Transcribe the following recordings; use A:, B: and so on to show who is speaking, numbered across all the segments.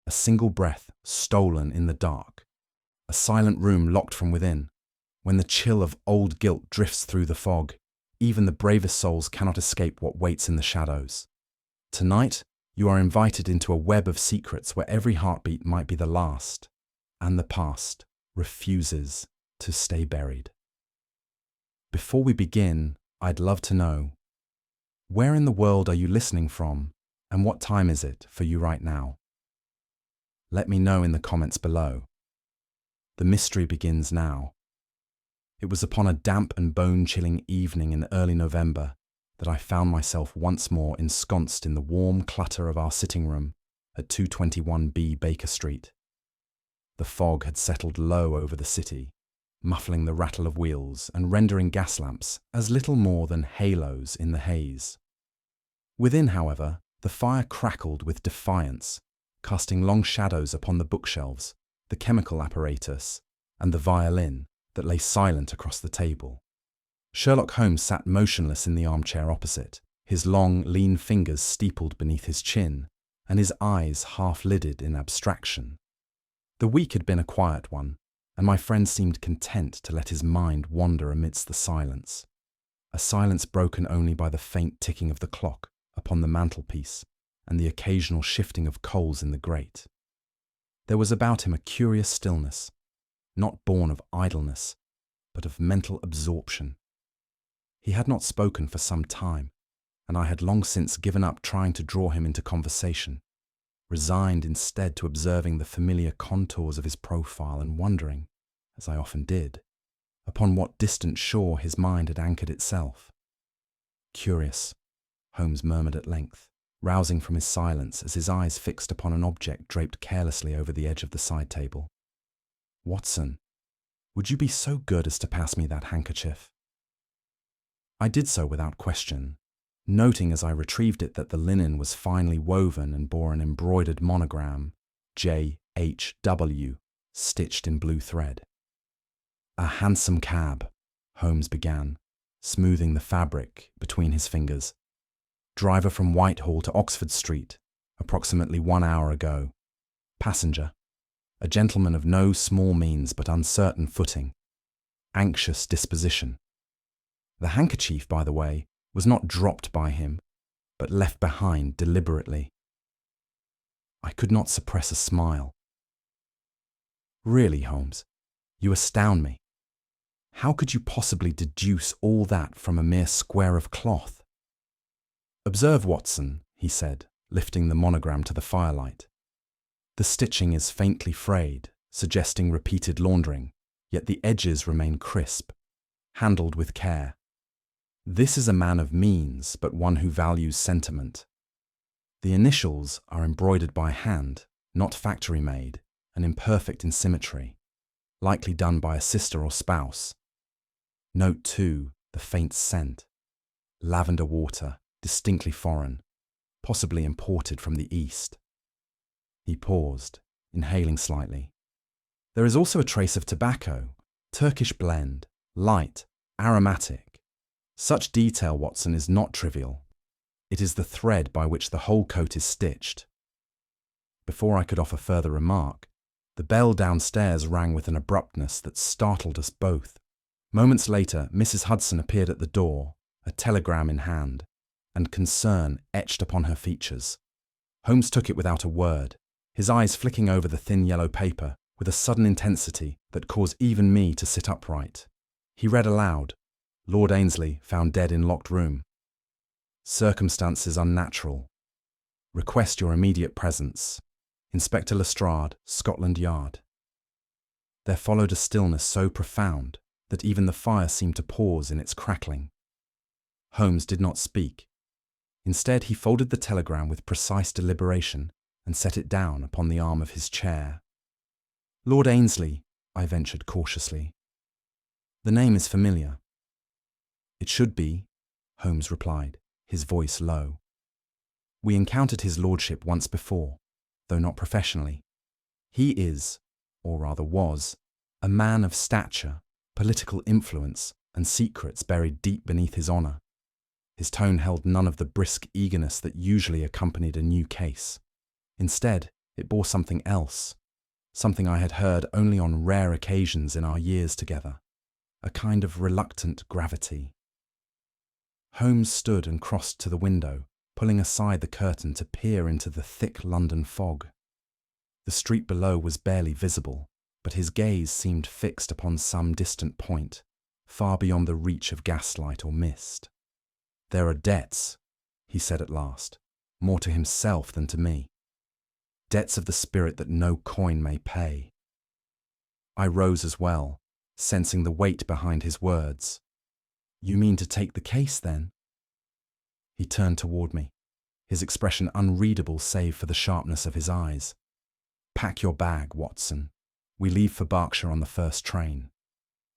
A: a single breath stolen in the dark, a silent room locked from within. When the chill of old guilt drifts through the fog, even the bravest souls cannot escape what waits in the shadows. Tonight, you are invited into a web of secrets where every heartbeat might be the last, and the past refuses to stay buried. Before we begin, I'd love to know, where in the world are you listening from, and what time is it for you right now? Let me know in the comments below. The mystery begins now. It was upon a damp and bone-chilling evening in early November that I found myself once more ensconced in the warm clutter of our sitting room at 221B Baker Street. The fog had settled low over the city, muffling the rattle of wheels and rendering gas lamps as little more than halos in the haze. Within, however, the fire crackled with defiance, casting long shadows upon the bookshelves, the chemical apparatus, and the violin that lay silent across the table. Sherlock Holmes sat motionless in the armchair opposite, his long, lean fingers steepled beneath his chin, and his eyes half-lidded in abstraction. The week had been a quiet one, and my friend seemed content to let his mind wander amidst the silence, a silence broken only by the faint ticking of the clock upon the mantelpiece and the occasional shifting of coals in the grate. There was about him a curious stillness, not born of idleness, but of mental absorption. He had not spoken for some time, and I had long since given up trying to draw him into conversation, resigned instead to observing the familiar contours of his profile and wondering, as I often did, upon what distant shore his mind had anchored itself. "Curious," Holmes murmured at length, rousing from his silence as his eyes fixed upon an object draped carelessly over the edge of the side table. "Watson, would you be so good as to pass me that handkerchief?" I did so without question, noting as I retrieved it that the linen was finely woven and bore an embroidered monogram, J.H.W., stitched in blue thread. "A hansom cab," Holmes began, smoothing the fabric between his fingers. "Driver from Whitehall to Oxford Street, approximately 1 hour ago. Passenger, a gentleman of no small means but uncertain footing. Anxious disposition. The handkerchief, by the way, was not dropped by him, but left behind deliberately." I could not suppress a smile. "Really, Holmes, you astound me. How could you possibly deduce all that from a mere square of cloth?" "Observe, Watson," he said, lifting the monogram to the firelight. "The stitching is faintly frayed, suggesting repeated laundering, yet the edges remain crisp, handled with care. This is a man of means, but one who values sentiment. The initials are embroidered by hand, not factory-made, and imperfect in symmetry, likely done by a sister or spouse. Note, too, the faint scent. Lavender water, distinctly foreign, possibly imported from the East." He paused, inhaling slightly. "There is also a trace of tobacco, Turkish blend, light, aromatic. Such detail, Watson, is not trivial. It is the thread by which the whole coat is stitched." Before I could offer further remark, the bell downstairs rang with an abruptness that startled us both. Moments later, Mrs. Hudson appeared at the door, a telegram in hand, and concern etched upon her features. Holmes took it without a word, his eyes flicking over the thin yellow paper with a sudden intensity that caused even me to sit upright. He read aloud, "Lord Ainsley found dead in locked room. Circumstances unnatural. Request your immediate presence. Inspector Lestrade, Scotland Yard." There followed a stillness so profound that even the fire seemed to pause in its crackling. Holmes did not speak. Instead, he folded the telegram with precise deliberation and set it down upon the arm of his chair. "Lord Ainsley," I ventured cautiously. "The name is familiar." "It should be," Holmes replied, his voice low. "We encountered his lordship once before, though not professionally. He is, or rather was, a man of stature, political influence, and secrets buried deep beneath his honour." His tone held none of the brisk eagerness that usually accompanied a new case. Instead, It bore something else, something I had heard only on rare occasions in our years together, a kind of reluctant gravity. Holmes stood and crossed to the window, pulling aside the curtain to peer into the thick London fog. The street below was barely visible, but his gaze seemed fixed upon some distant point, far beyond the reach of gaslight or mist. "There are debts," he said at last, more to himself than to me. "Debts of the spirit that no coin may pay." I rose as well, sensing the weight behind his words. "You mean to take the case, then?" He turned toward me, his expression unreadable save for the sharpness of his eyes. "Pack your bag, Watson. We leave for Berkshire on the first train.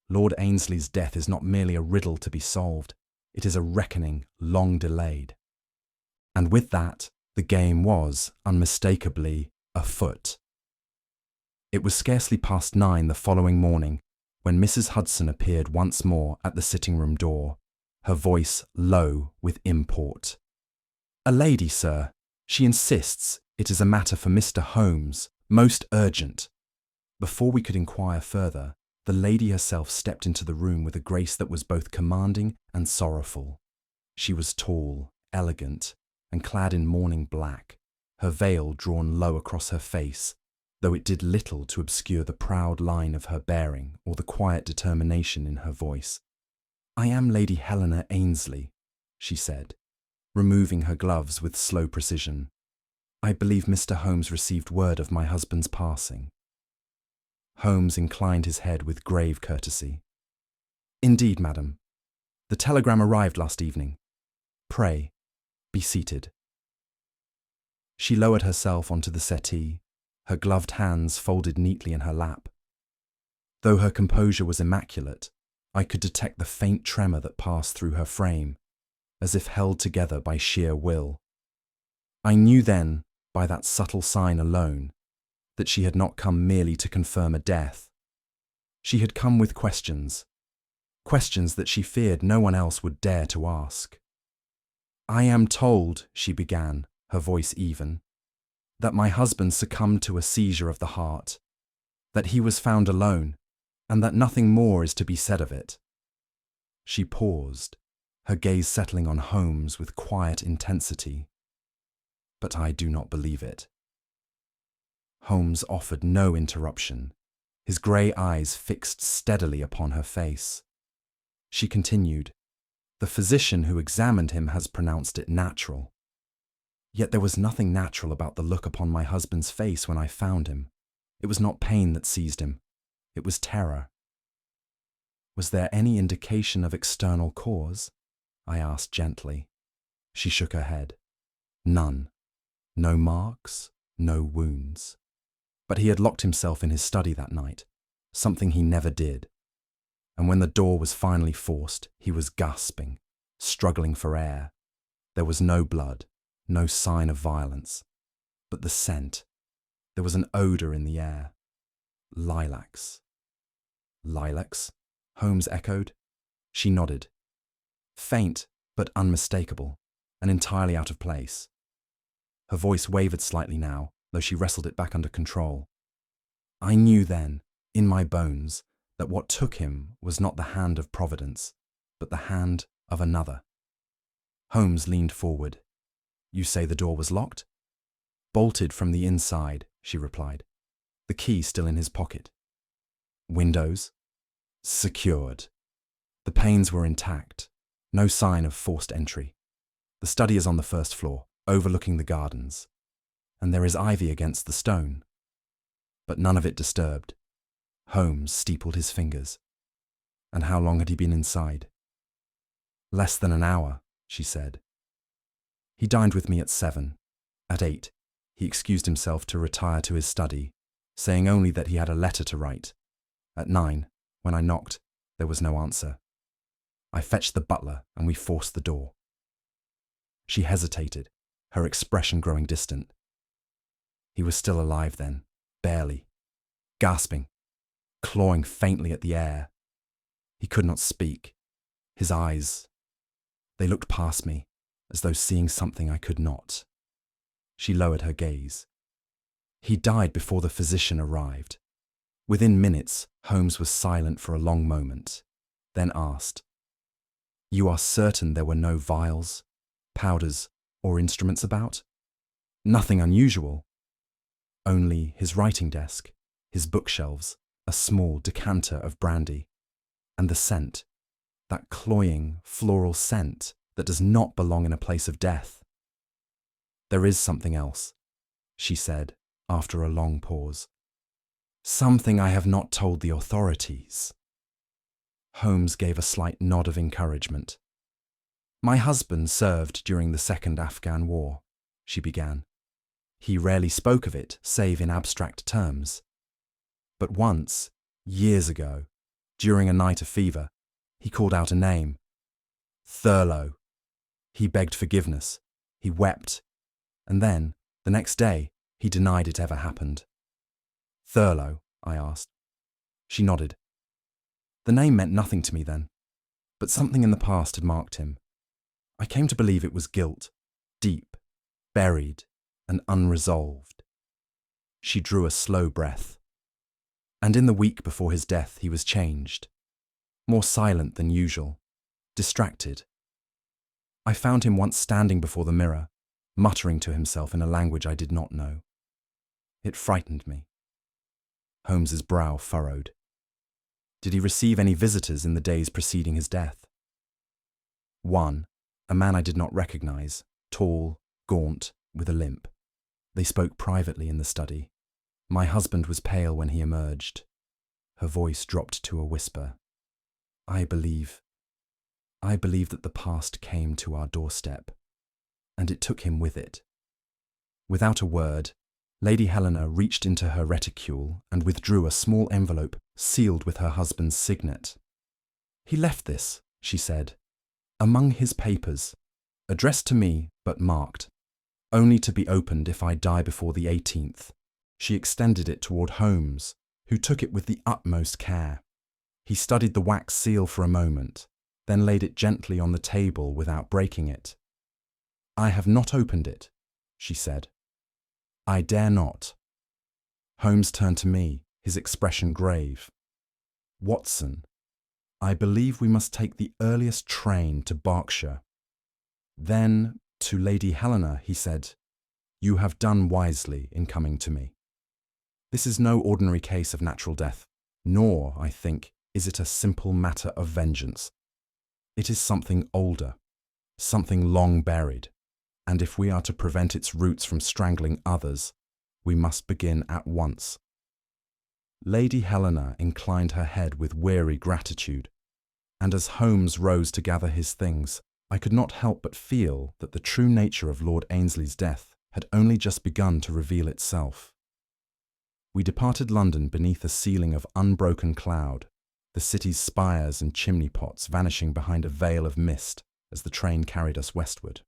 A: Lord Ainsley's death is not merely a riddle to be solved, it is a reckoning long delayed." And with that, the game was, unmistakably, afoot. It was scarcely past 9 the following morning when Mrs. Hudson appeared once more at the sitting-room door, her voice low with import. "A lady, sir. She insists it is a matter for Mr. Holmes, most urgent." Before we could inquire further, the lady herself stepped into the room with a grace that was both commanding and sorrowful. She was tall, elegant, and clad in mourning black, her veil drawn low across her face, though it did little to obscure the proud line of her bearing or the quiet determination in her voice. "I am Lady Helena Ainsley," she said, removing her gloves with slow precision. "I believe Mr. Holmes received word of my husband's passing." Holmes inclined his head with grave courtesy. "Indeed, madam. The telegram arrived last evening. Pray, be seated." She lowered herself onto the settee, her gloved hands folded neatly in her lap. Though her composure was immaculate, I could detect the faint tremor that passed through her frame, as if held together by sheer will. I knew then, by that subtle sign alone, that she had not come merely to confirm a death. She had come with questions that she feared no one else would dare to ask. "I am told," she began, her voice even, "that my husband succumbed to a seizure of the heart, that he was found alone, and that nothing more is to be said of it." She paused, her gaze settling on Holmes with quiet intensity. "But I do not believe it." Holmes offered no interruption, his grey eyes fixed steadily upon her face. She continued, "The physician who examined him has pronounced it natural. Yet there was nothing natural about the look upon my husband's face when I found him. It was not pain that seized him, it was terror." "Was there any indication of external cause?" I asked gently. She shook her head. "None. No marks, no wounds. But he had locked himself in his study that night, something he never did. And when the door was finally forced, he was gasping, struggling for air. There was no blood, no sign of violence. But the scent. There was an odour in the air. Lilacs." "Lilacs?" Holmes echoed. She nodded. Faint, but unmistakable, and entirely out of place. Her voice wavered slightly now, though she wrestled it back under control. "I knew then, in my bones, that what took him was not the hand of Providence, but the hand of another." Holmes leaned forward. "You say the door was locked?" "Bolted from the inside," she replied, the key still in his pocket. "Windows?" "Secured. The panes were intact, no sign of forced entry. The study is on the first floor, overlooking the gardens, and there is ivy against the stone. But none of it disturbed." Holmes steepled his fingers. "And how long had he been inside?" "Less than an hour," she said. "He dined with me at 7. At 8, he excused himself to retire to his study, saying only that he had a letter to write. At 9, when I knocked, there was no answer. I fetched the butler and we forced the door." She hesitated, her expression growing distant. "He was still alive then, barely, gasping, clawing faintly at the air. He could not speak. His eyes, they looked past me, as though seeing something I could not." She lowered her gaze. He died before the physician arrived. Within minutes, Holmes was silent for a long moment, then asked, "You are certain there were no vials, powders, or instruments about? Nothing unusual? Only his writing desk, his bookshelves, a small decanter of brandy, and the scent, that cloying, floral scent that does not belong in a place of death." "There is something else," she said after a long pause. "Something I have not told the authorities." Holmes gave a slight nod of encouragement. "My husband served during the Second Afghan War," she began. "He rarely spoke of it, save in abstract terms. But once, years ago, during a night of fever, he called out a name. Thurlow. He begged forgiveness. He wept. And then, the next day, he denied it ever happened." "Thurlow?" I asked. She nodded. "The name meant nothing to me then, but something in the past had marked him. I came to believe it was guilt, deep, buried, and unresolved." She drew a slow breath. "And in the week before his death, he was changed, more silent than usual, distracted. I found him once standing before the mirror, muttering to himself in a language I did not know. It frightened me." Holmes's brow furrowed. "Did he receive any visitors in the days preceding his death?" "One, a man I did not recognize, tall, gaunt, with a limp. They spoke privately in the study. My husband was pale when he emerged." Her voice dropped to a whisper. I believe that the past came to our doorstep, and it took him with it." Without a word, Lady Helena reached into her reticule and withdrew a small envelope sealed with her husband's signet. "He left this," she said, "among his papers, addressed to me but marked, only to be opened if I die before the 18th. She extended it toward Holmes, who took it with the utmost care. He studied the wax seal for a moment, then laid it gently on the table without breaking it. "I have not opened it," she said. "I dare not." Holmes turned to me, his expression grave. "Watson, I believe we must take the earliest train to Berkshire." Then, to Lady Helena, he said, "You have done wisely in coming to me. This is no ordinary case of natural death, nor, I think, is it a simple matter of vengeance. It is something older, something long buried, and if we are to prevent its roots from strangling others, we must begin at once." Lady Helena inclined her head with weary gratitude, and as Holmes rose to gather his things, I could not help but feel that the true nature of Lord Ainsley's death had only just begun to reveal itself. We departed London beneath a ceiling of unbroken cloud, the city's spires and chimney pots vanishing behind a veil of mist as the train carried us westward.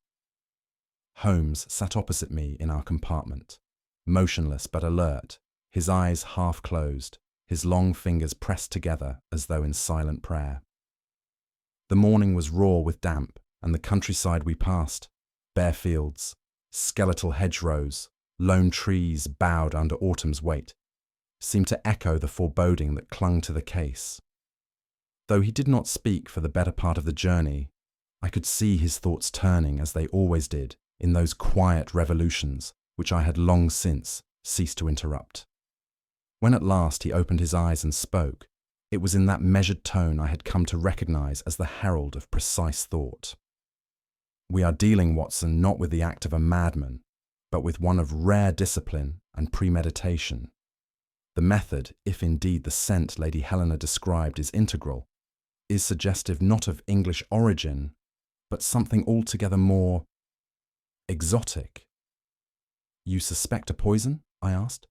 A: Holmes sat opposite me in our compartment, motionless but alert, his eyes half closed, his long fingers pressed together as though in silent prayer. The morning was raw with damp, and the countryside we passed, bare fields, skeletal hedgerows, lone trees bowed under autumn's weight, seemed to echo the foreboding that clung to the case. Though he did not speak for the better part of the journey, I could see his thoughts turning as they always did in those quiet revolutions which I had long since ceased to interrupt. When at last he opened his eyes and spoke, it was in that measured tone I had come to recognize as the herald of precise thought. "We are dealing, Watson, not with the act of a madman, but with one of rare discipline and premeditation. The method, if indeed the scent Lady Helena described is integral, is suggestive not of English origin, but something altogether more exotic." "You suspect a poison?" I asked.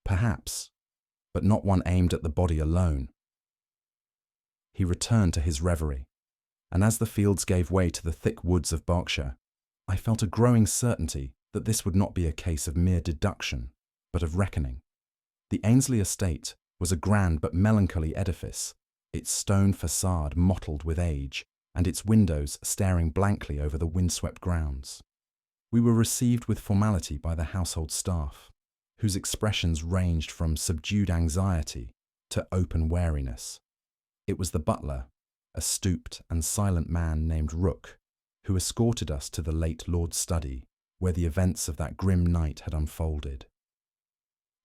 A: "Perhaps, but not one aimed at the body alone." He returned to his reverie, and as the fields gave way to the thick woods of Berkshire, I felt a growing certainty that this would not be a case of mere deduction, but of reckoning. The Ainsley estate was a grand but melancholy edifice, its stone facade mottled with age, and its windows staring blankly over the windswept grounds. We were received with formality by the household staff, whose expressions ranged from subdued anxiety to open wariness. It was the butler, a stooped and silent man named Rook, who escorted us to the late Lord's study, where the events of that grim night had unfolded.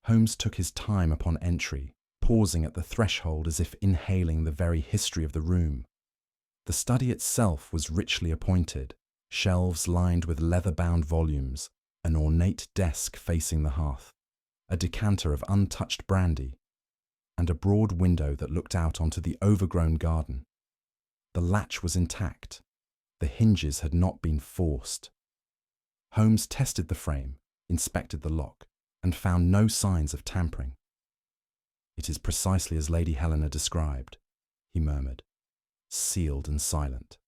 A: Holmes took his time upon entry, pausing at the threshold as if inhaling the very history of the room. The study itself was richly appointed, shelves lined with leather-bound volumes, an ornate desk facing the hearth, a decanter of untouched brandy, and a broad window that looked out onto the overgrown garden. The latch was intact. The hinges had not been forced. Holmes tested the frame, inspected the lock, and found no signs of tampering. "It is precisely as Lady Helena described," he murmured, "sealed and silent."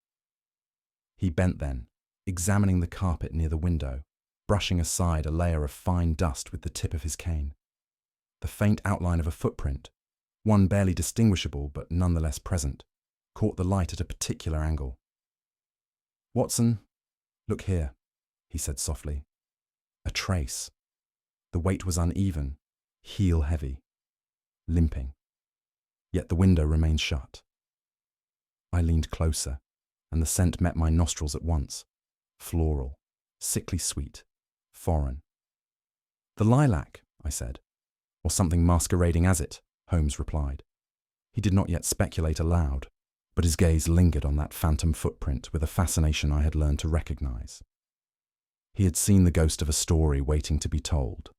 A: He bent then, examining the carpet near the window, brushing aside a layer of fine dust with the tip of his cane. The faint outline of a footprint, one barely distinguishable but nonetheless present, caught the light at a particular angle. "Watson, look here," he said softly. "A trace. The weight was uneven, heel-heavy, limping. Yet the window remained shut." I leaned closer, and the scent met my nostrils at once. Floral, sickly sweet, foreign. "The lilac," I said. "Or something masquerading as it," Holmes replied. He did not yet speculate aloud, but his gaze lingered on that phantom footprint with a fascination I had learned to recognize. He had seen the ghost of a story waiting to be told.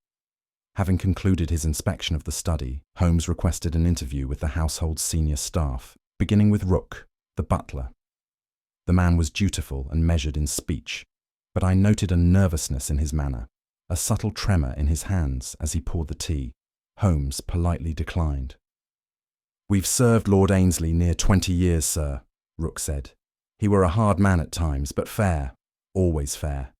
A: Having concluded his inspection of the study, Holmes requested an interview with the household's senior staff, beginning with Rook, the butler. The man was dutiful and measured in speech, but I noted a nervousness in his manner, a subtle tremor in his hands as he poured the tea. Holmes politely declined. "We've served Lord Ainsley near 20 years, sir," Rook said. "He were a hard man at times, but fair, always fair.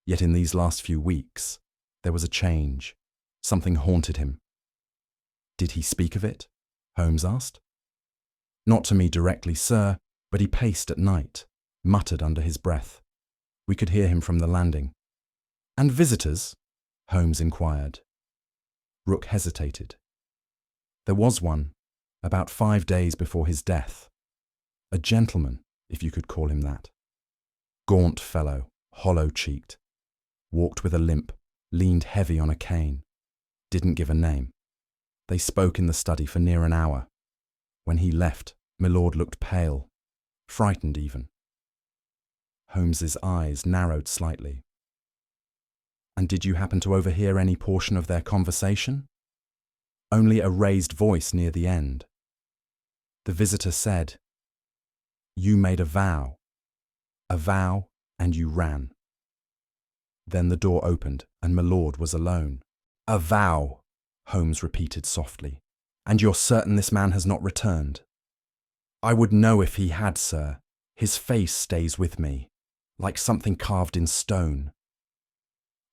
A: Yet in these last few weeks, there was a change. Something haunted him." "Did he speak of it?" Holmes asked. "Not to me directly, sir, but he paced at night, muttered under his breath. We could hear him from the landing." "And visitors?" Holmes inquired. Rook hesitated. "There was one, about 5 days before his death. A gentleman, if you could call him that. Gaunt fellow, hollow-cheeked. Walked with a limp, leaned heavy on a cane. Didn't give a name. They spoke in the study for near an hour. When he left, my lord looked pale, frightened even." Holmes's eyes narrowed slightly. "And did you happen to overhear any portion of their conversation?" "Only a raised voice near the end. The visitor said, 'You made a vow, and you ran.' Then the door opened, and my lord was alone." "A vow," Holmes repeated softly. "And you're certain this man has not returned?" "I would know if he had, sir. His face stays with me, like something carved in stone."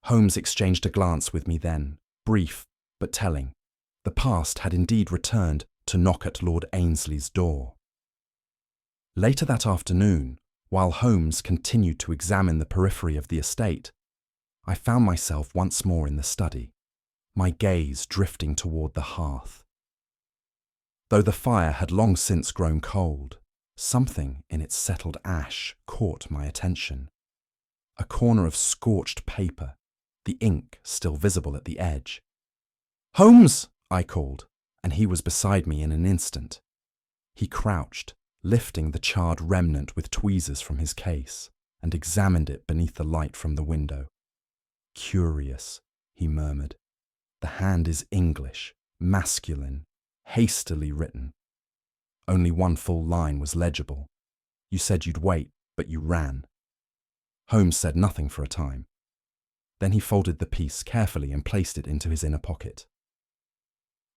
A: Holmes exchanged a glance with me then, brief but telling. The past had indeed returned to knock at Lord Ainsley's door. Later that afternoon, while Holmes continued to examine the periphery of the estate, I found myself once more in the study, my gaze drifting toward the hearth. Though the fire had long since grown cold, something in its settled ash caught my attention. A corner of scorched paper, the ink still visible at the edge. "Holmes!" I called, and he was beside me in an instant. He crouched, lifting the charred remnant with tweezers from his case, and examined it beneath the light from the window. "Curious," he murmured. "The hand is English, masculine, hastily written. Only one full line was legible. You said you'd wait, but you ran." Holmes said nothing for a time. Then he folded the piece carefully and placed it into his inner pocket.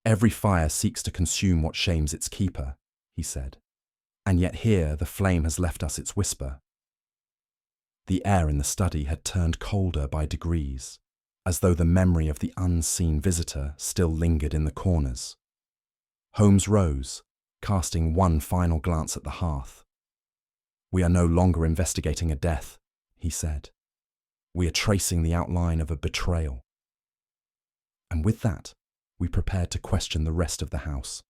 A: "Every fire seeks to consume what shames its keeper," he said. "And yet here the flame has left us its whisper." The air in the study had turned colder by degrees, as though the memory of the unseen visitor still lingered in the corners. Holmes rose, casting one final glance at the hearth. "We are no longer investigating a death," he said. "We are tracing the outline of a betrayal." And with that, we prepared to question the rest of the house.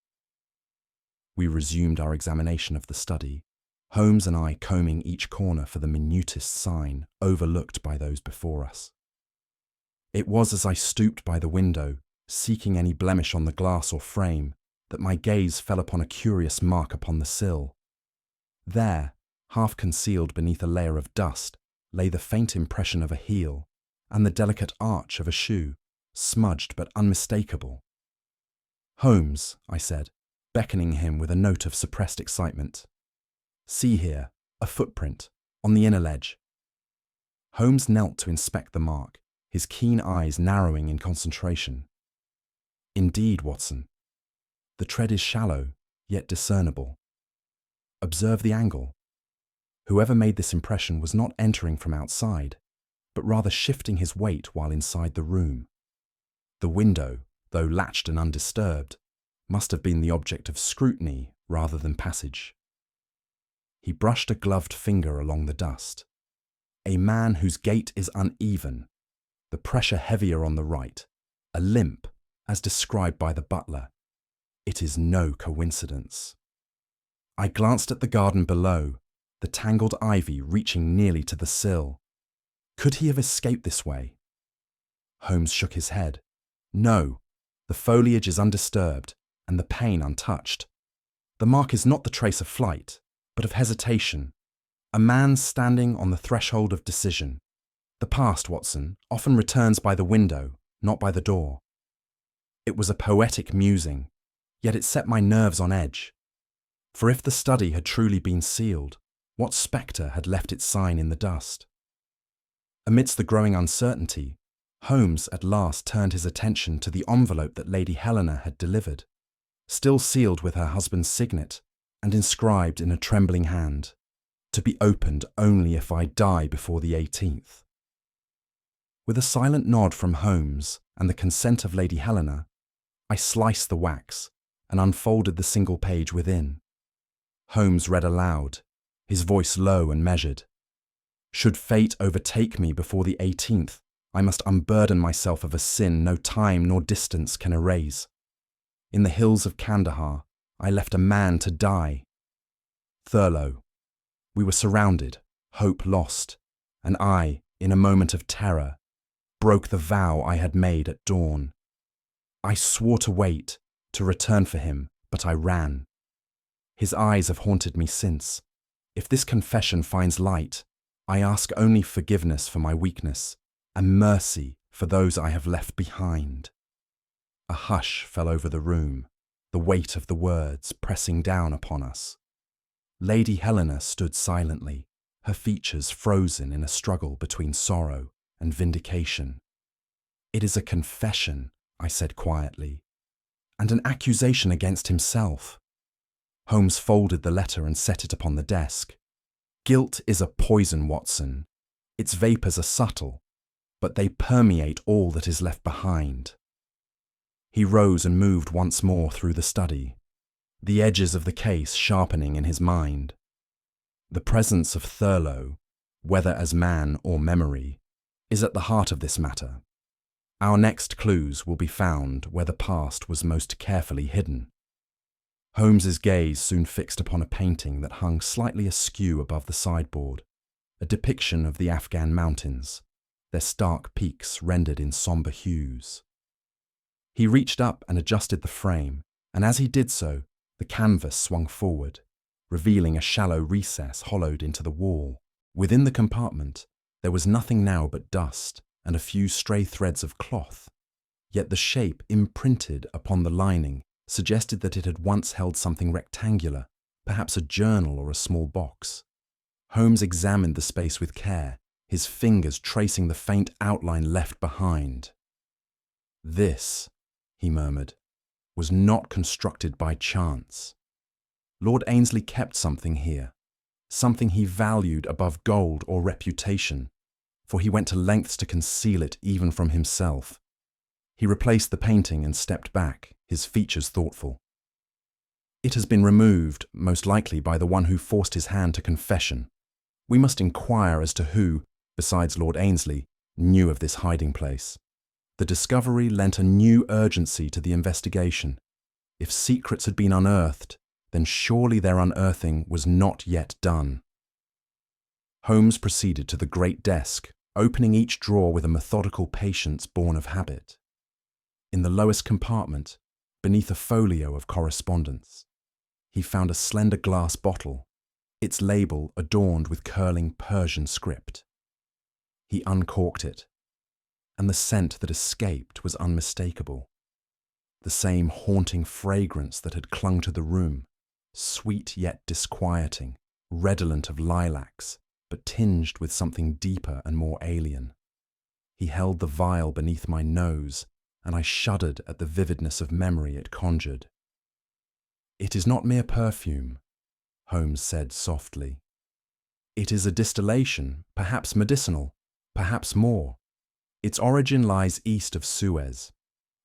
A: We resumed our examination of the study, Holmes and I combing each corner for the minutest sign overlooked by those before us. It was as I stooped by the window, seeking any blemish on the glass or frame, that my gaze fell upon a curious mark upon the sill. There, half concealed beneath a layer of dust, lay the faint impression of a heel and the delicate arch of a shoe, smudged but unmistakable. "Holmes," I said, beckoning him with a note of suppressed excitement. "See here, a footprint, on the inner ledge." Holmes knelt to inspect the mark, his keen eyes narrowing in concentration. "Indeed, Watson. The tread is shallow, yet discernible. Observe the angle. Whoever made this impression was not entering from outside, but rather shifting his weight while inside the room. The window, though latched and undisturbed, must have been the object of scrutiny rather than passage." He brushed a gloved finger along the dust. "A man whose gait is uneven, the pressure heavier on the right, a limp, as described by the butler. It is no coincidence." I glanced at the garden below, the tangled ivy reaching nearly to the sill. Could he have escaped this way? Holmes shook his head. "No, the foliage is undisturbed and the pane untouched. The mark is not the trace of flight, but of hesitation. A man standing on the threshold of decision. The past, Watson, often returns by the window, not by the door." It was a poetic musing, yet it set my nerves on edge. For if the study had truly been sealed, what spectre had left its sign in the dust? Amidst the growing uncertainty, Holmes at last turned his attention to the envelope that Lady Helena had delivered, still sealed with her husband's signet and inscribed in a trembling hand, "To be opened only if I die before the 18th. With a silent nod from Holmes and the consent of Lady Helena, I sliced the wax and unfolded the single page within. Holmes read aloud, his voice low and measured. "Should fate overtake me before the 18th, I must unburden myself of a sin no time nor distance can erase. In the hills of Kandahar, I left a man to die. Thurlow. We were surrounded, hope lost, and I, in a moment of terror, broke the vow I had made at dawn. I swore to wait, to return for him, but I ran. His eyes have haunted me since. If this confession finds light, I ask only forgiveness for my weakness and mercy for those I have left behind." A hush fell over the room, the weight of the words pressing down upon us. Lady Helena stood silently, her features frozen in a struggle between sorrow and vindication. "It is a confession," I said quietly, "and an accusation against himself." Holmes folded the letter and set it upon the desk. "Guilt is a poison, Watson. Its vapours are subtle, but they permeate all that is left behind." He rose and moved once more through the study, the edges of the case sharpening in his mind. The presence of Thurlow, whether as man or memory, is at the heart of this matter. Our next clues will be found where the past was most carefully hidden. Holmes's gaze soon fixed upon a painting that hung slightly askew above the sideboard, a depiction of the Afghan mountains, their stark peaks rendered in sombre hues. He reached up and adjusted the frame, and as he did so, the canvas swung forward, revealing a shallow recess hollowed into the wall. Within the compartment, there was nothing now but dust and a few stray threads of cloth, yet the shape imprinted upon the lining suggested that it had once held something rectangular, perhaps a journal or a small box. Holmes examined the space with care, his fingers tracing the faint outline left behind. "This," he murmured, "was not constructed by chance. Lord Ainsley kept something here, something he valued above gold or reputation, for he went to lengths to conceal it even from himself." He replaced the painting and stepped back, his features thoughtful. "It has been removed, most likely by the one who forced his hand to confession. We must inquire as to who, besides Lord Ainsley, knew of this hiding place. The discovery lent a new urgency to the investigation. If secrets had been unearthed, then surely their unearthing was not yet done. Holmes proceeded to the great desk, opening each drawer with a methodical patience born of habit. In the lowest compartment, beneath a folio of correspondence, he found a slender glass bottle, its label adorned with curling Persian script. He uncorked it, and the scent that escaped was unmistakable. The same haunting fragrance that had clung to the room, sweet yet disquieting, redolent of lilacs, but tinged with something deeper and more alien. He held the vial beneath my nose, and I shuddered at the vividness of memory it conjured. "It is not mere perfume," Holmes said softly. "It is a distillation, perhaps medicinal, perhaps more. Its origin lies east of Suez.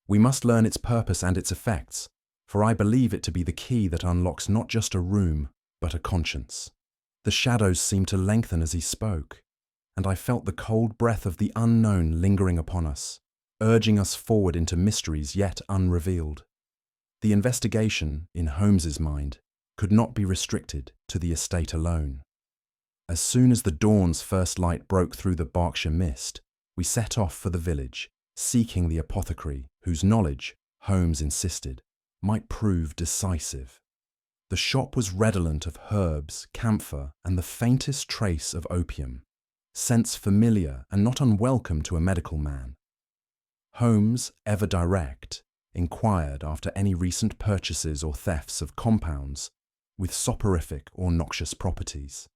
A: We must learn its purpose and its effects, for I believe it to be the key that unlocks not just a room, but a conscience." The shadows seemed to lengthen as he spoke, and I felt the cold breath of the unknown lingering upon us, urging us forward into mysteries yet unrevealed. The investigation, in Holmes's mind, could not be restricted to the estate alone. As soon as the dawn's first light broke through the Berkshire mist, we set off for the village, seeking the apothecary whose knowledge, Holmes insisted, might prove decisive. The shop was redolent of herbs, camphor, and the faintest trace of opium, scents familiar and not unwelcome to a medical man. Holmes, ever direct, inquired after any recent purchases or thefts of compounds with soporific or noxious properties.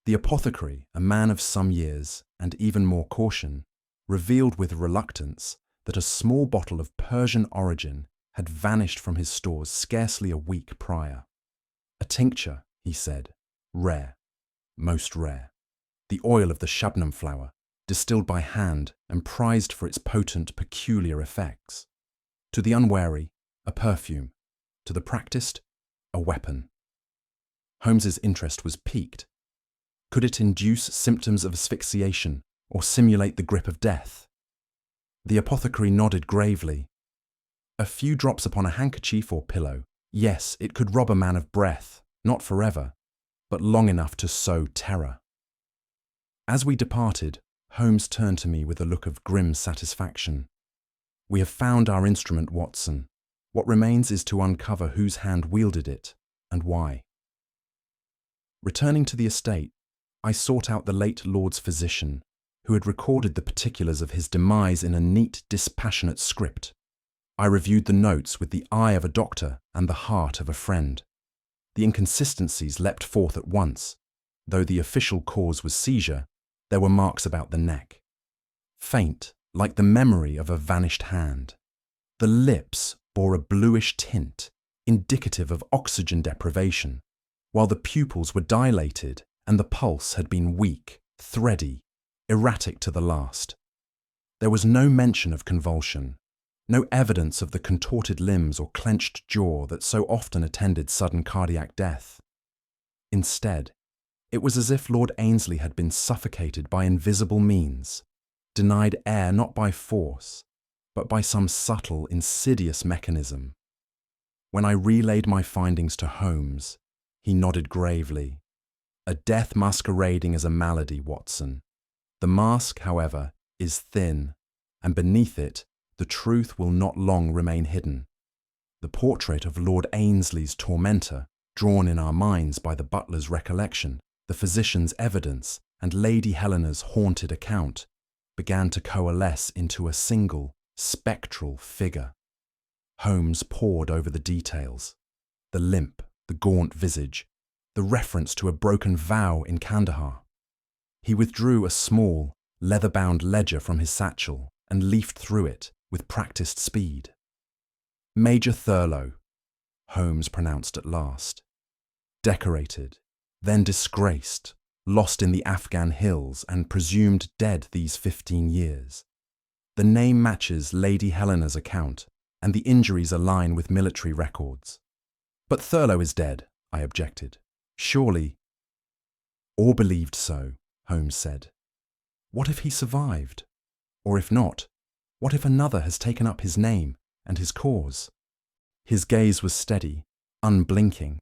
A: The apothecary, a man of some years and even more caution, revealed with reluctance that a small bottle of Persian origin had vanished from his stores scarcely a week prior. A tincture, he said, rare, most rare. The oil of the shabnam flower, distilled by hand and prized for its potent, peculiar effects. To the unwary, a perfume. To the practiced, a weapon. Holmes's interest was piqued. Could it induce symptoms of asphyxiation or simulate the grip of death? The apothecary nodded gravely. A few drops upon a handkerchief or pillow. Yes, it could rob a man of breath, not forever, but long enough to sow terror. As we departed, Holmes turned to me with a look of grim satisfaction. "We have found our instrument, Watson. What remains is to uncover whose hand wielded it, and why." Returning to the estate, I sought out the late Lord's physician, who had recorded the particulars of his demise in a neat, dispassionate script. I reviewed the notes with the eye of a doctor and the heart of a friend. The inconsistencies leapt forth at once. Though the official cause was seizure, there were marks about the neck. Faint, like the memory of a vanished hand. The lips bore a bluish tint, indicative of oxygen deprivation, while the pupils were dilated and the pulse had been weak, thready, erratic to the last. There was no mention of convulsion, no evidence of the contorted limbs or clenched jaw that so often attended sudden cardiac death. Instead, it was as if Lord Ainsley had been suffocated by invisible means, denied air not by force, but by some subtle, insidious mechanism. When I relayed my findings to Holmes, he nodded gravely. "A death masquerading as a malady, Watson. The mask, however, is thin, and beneath it, the truth will not long remain hidden. The portrait of Lord Ainsley's tormentor, drawn in our minds by the butler's recollection, the physician's evidence, and Lady Helena's haunted account, began to coalesce into a single, spectral figure." Holmes pored over the details. The limp, the gaunt visage, the reference to a broken vow in Kandahar. He withdrew a small, leather-bound ledger from his satchel and leafed through it with practiced speed. "Major Thurlow," Holmes pronounced at last. "Decorated, then disgraced, lost in the Afghan hills and presumed dead these 15 years. The name matches Lady Helena's account, and the injuries align with military records." "But Thurlow is dead," I objected. "Surely—" "Or believed so," Holmes said. "What if he survived? Or if not, What if another has taken up his name and his cause? His gaze was steady, unblinking.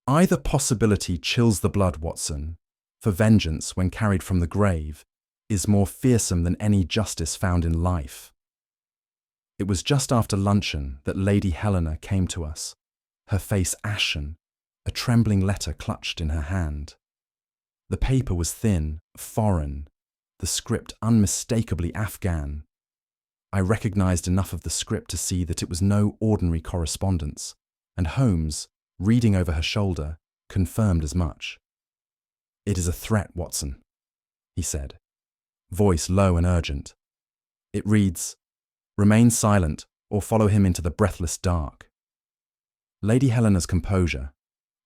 A: Either possibility chills the blood, Watson, for vengeance, when carried from the grave, is more fearsome than any justice found in life. It was just after luncheon that Lady Helena came to us, her face ashen, a trembling letter clutched in her hand. The paper was thin, foreign, the script unmistakably Afghan. I recognized enough of the script to see that it was no ordinary correspondence, and Holmes, reading over her shoulder, confirmed as much. "It is a threat, Watson," he said, voice low and urgent. "It reads, 'Remain silent or follow him into the breathless dark.'" Lady Helena's composure,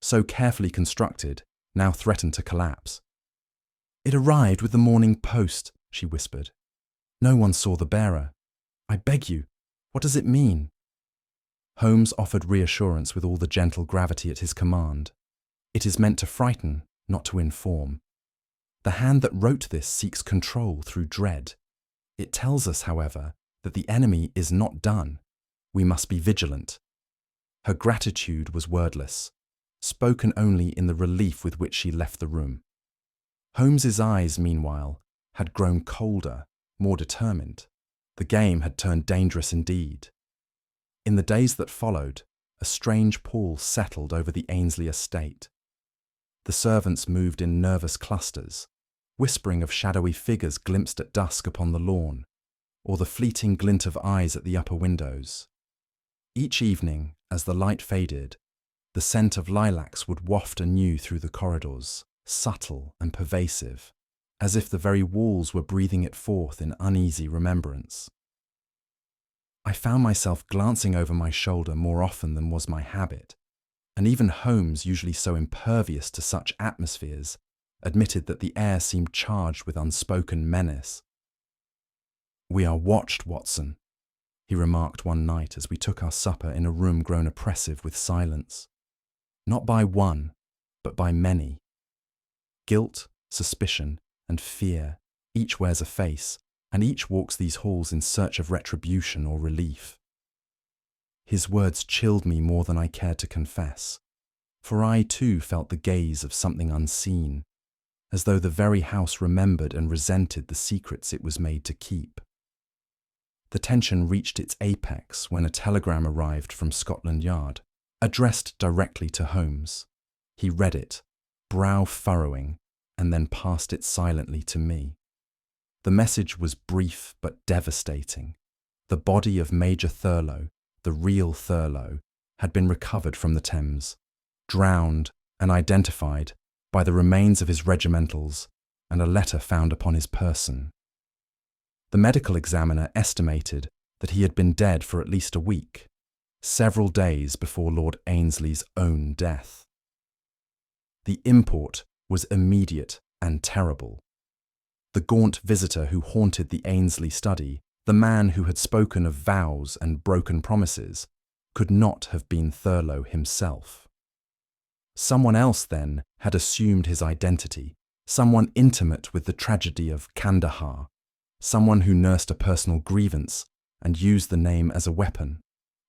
A: so carefully constructed, now threatened to collapse. "It arrived with the morning post," she whispered. "No one saw the bearer. I beg you, what does it mean?" Holmes offered reassurance with all the gentle gravity at his command. "It is meant to frighten, not to inform. The hand that wrote this seeks control through dread. It tells us, however, that the enemy is not done. We must be vigilant." Her gratitude was wordless, spoken only in the relief with which she left the room. Holmes's eyes, meanwhile, had grown colder, more determined. The game had turned dangerous indeed. In the days that followed, a strange pall settled over the Ainsley estate. The servants moved in nervous clusters, whispering of shadowy figures glimpsed at dusk upon the lawn, or the fleeting glint of eyes at the upper windows. Each evening, as the light faded, the scent of lilacs would waft anew through the corridors, subtle and pervasive, as if the very walls were breathing it forth in uneasy remembrance. I found myself glancing over my shoulder more often than was my habit, and even Holmes, usually so impervious to such atmospheres, admitted that the air seemed charged with unspoken menace. "We are watched, Watson," he remarked one night as we took our supper in a room grown oppressive with silence. "Not by one, but by many. Guilt, suspicion, and fear, each wears a face, and each walks these halls in search of retribution or relief." His words chilled me more than I cared to confess, for I too felt the gaze of something unseen, as though the very house remembered and resented the secrets it was made to keep. The tension reached its apex when a telegram arrived from Scotland Yard, addressed directly to Holmes. He read it, brow furrowing, and then passed it silently to me. The message was brief but devastating. The body of Major Thurlow, the real Thurlow, had been recovered from the Thames, drowned and identified by the remains of his regimentals and a letter found upon his person. The medical examiner estimated that he had been dead for at least a week, several days before Lord Ainsley's own death. The import was immediate and terrible. The gaunt visitor who haunted the Ainsley study, the man who had spoken of vows and broken promises, could not have been Thurlow himself. Someone else, then, had assumed his identity, someone intimate with the tragedy of Kandahar, someone who nursed a personal grievance and used the name as a weapon.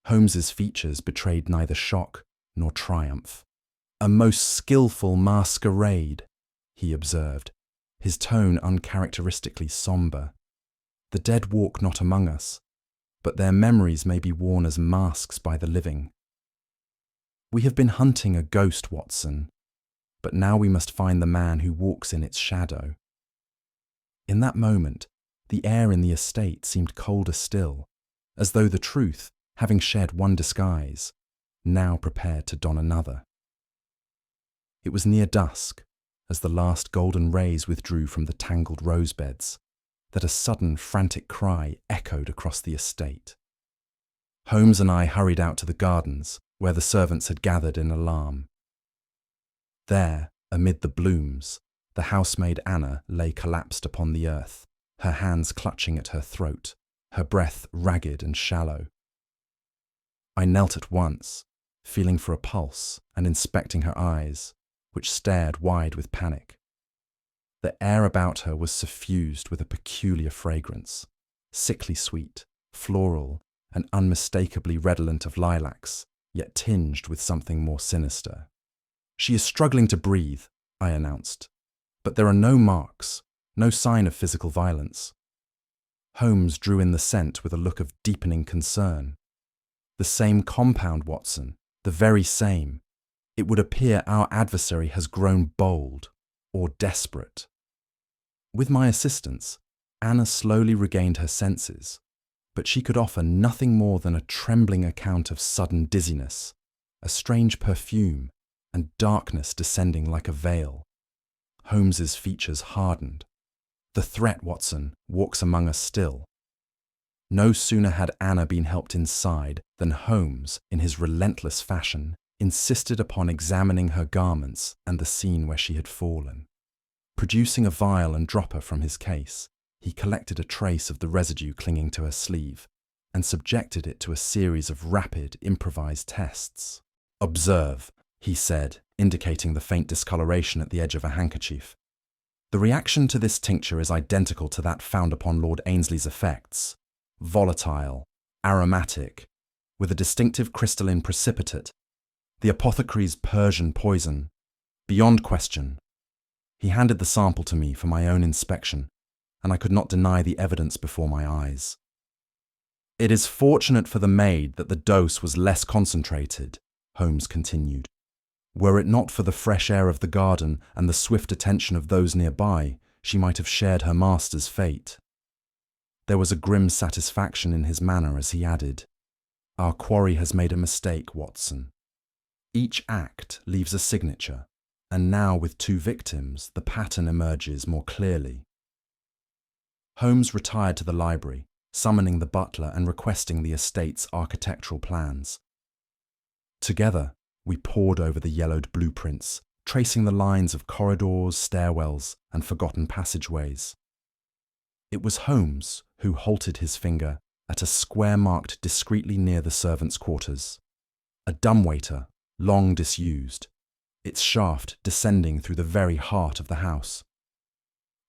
A: Holmes's features betrayed neither shock nor triumph. "A most skillful masquerade," he observed, his tone uncharacteristically sombre. "The dead walk not among us, but their memories may be worn as masks by the living. We have been hunting a ghost, Watson, but now we must find the man who walks in its shadow." In that moment, the air in the estate seemed colder still, as though the truth, having shed one disguise, now prepared to don another. It was near dusk, as the last golden rays withdrew from the tangled rose beds, that a sudden frantic cry echoed across the estate. Holmes and I hurried out to the gardens, where the servants had gathered in alarm. There, amid the blooms, the housemaid Anna lay collapsed upon the earth, her hands clutching at her throat, her breath ragged and shallow. I knelt at once, feeling for a pulse and inspecting her eyes, which stared wide with panic. The air about her was suffused with a peculiar fragrance, sickly sweet, floral, and unmistakably redolent of lilacs, yet tinged with something more sinister. "She is struggling to breathe," I announced, "but there are no marks, no sign of physical violence." Holmes drew in the scent with a look of deepening concern. "The same compound, Watson, the very same. It would appear our adversary has grown bold or desperate." With my assistance, Anna slowly regained her senses, but she could offer nothing more than a trembling account of sudden dizziness, a strange perfume, and darkness descending like a veil. Holmes's features hardened. "The threat, Watson, walks among us still." No sooner had Anna been helped inside than Holmes, in his relentless fashion, insisted upon examining her garments and the scene where she had fallen. Producing a vial and dropper from his case, he collected a trace of the residue clinging to her sleeve and subjected it to a series of rapid, improvised tests. "Observe," he said, indicating the faint discoloration at the edge of a handkerchief. "The reaction to this tincture is identical to that found upon Lord Ainsley's effects. Volatile, aromatic, with a distinctive crystalline precipitate. The apothecary's Persian poison, beyond question." He handed the sample to me for my own inspection, and I could not deny the evidence before my eyes. "It is fortunate for the maid that the dose was less concentrated," Holmes continued. "Were it not for the fresh air of the garden and the swift attention of those nearby, she might have shared her master's fate." There was a grim satisfaction in his manner as he added, "Our quarry has made a mistake, Watson. Each act leaves a signature, and now with 2 victims, the pattern emerges more clearly." Holmes retired to the library, summoning the butler and requesting the estate's architectural plans. Together, we pored over the yellowed blueprints, tracing the lines of corridors, stairwells, and forgotten passageways. It was Holmes who halted his finger at a square marked discreetly near the servants' quarters. A dumbwaiter, long disused, its shaft descending through the very heart of the house.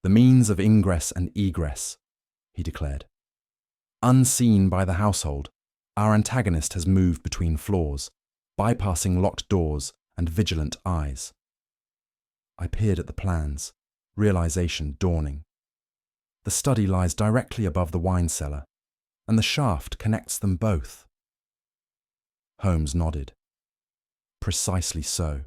A: "The means of ingress and egress," he declared. "Unseen by the household, our antagonist has moved between floors, bypassing locked doors and vigilant eyes." I peered at the plans, realization dawning. The study lies directly above the wine cellar, and the shaft connects them both. Holmes nodded. Precisely so.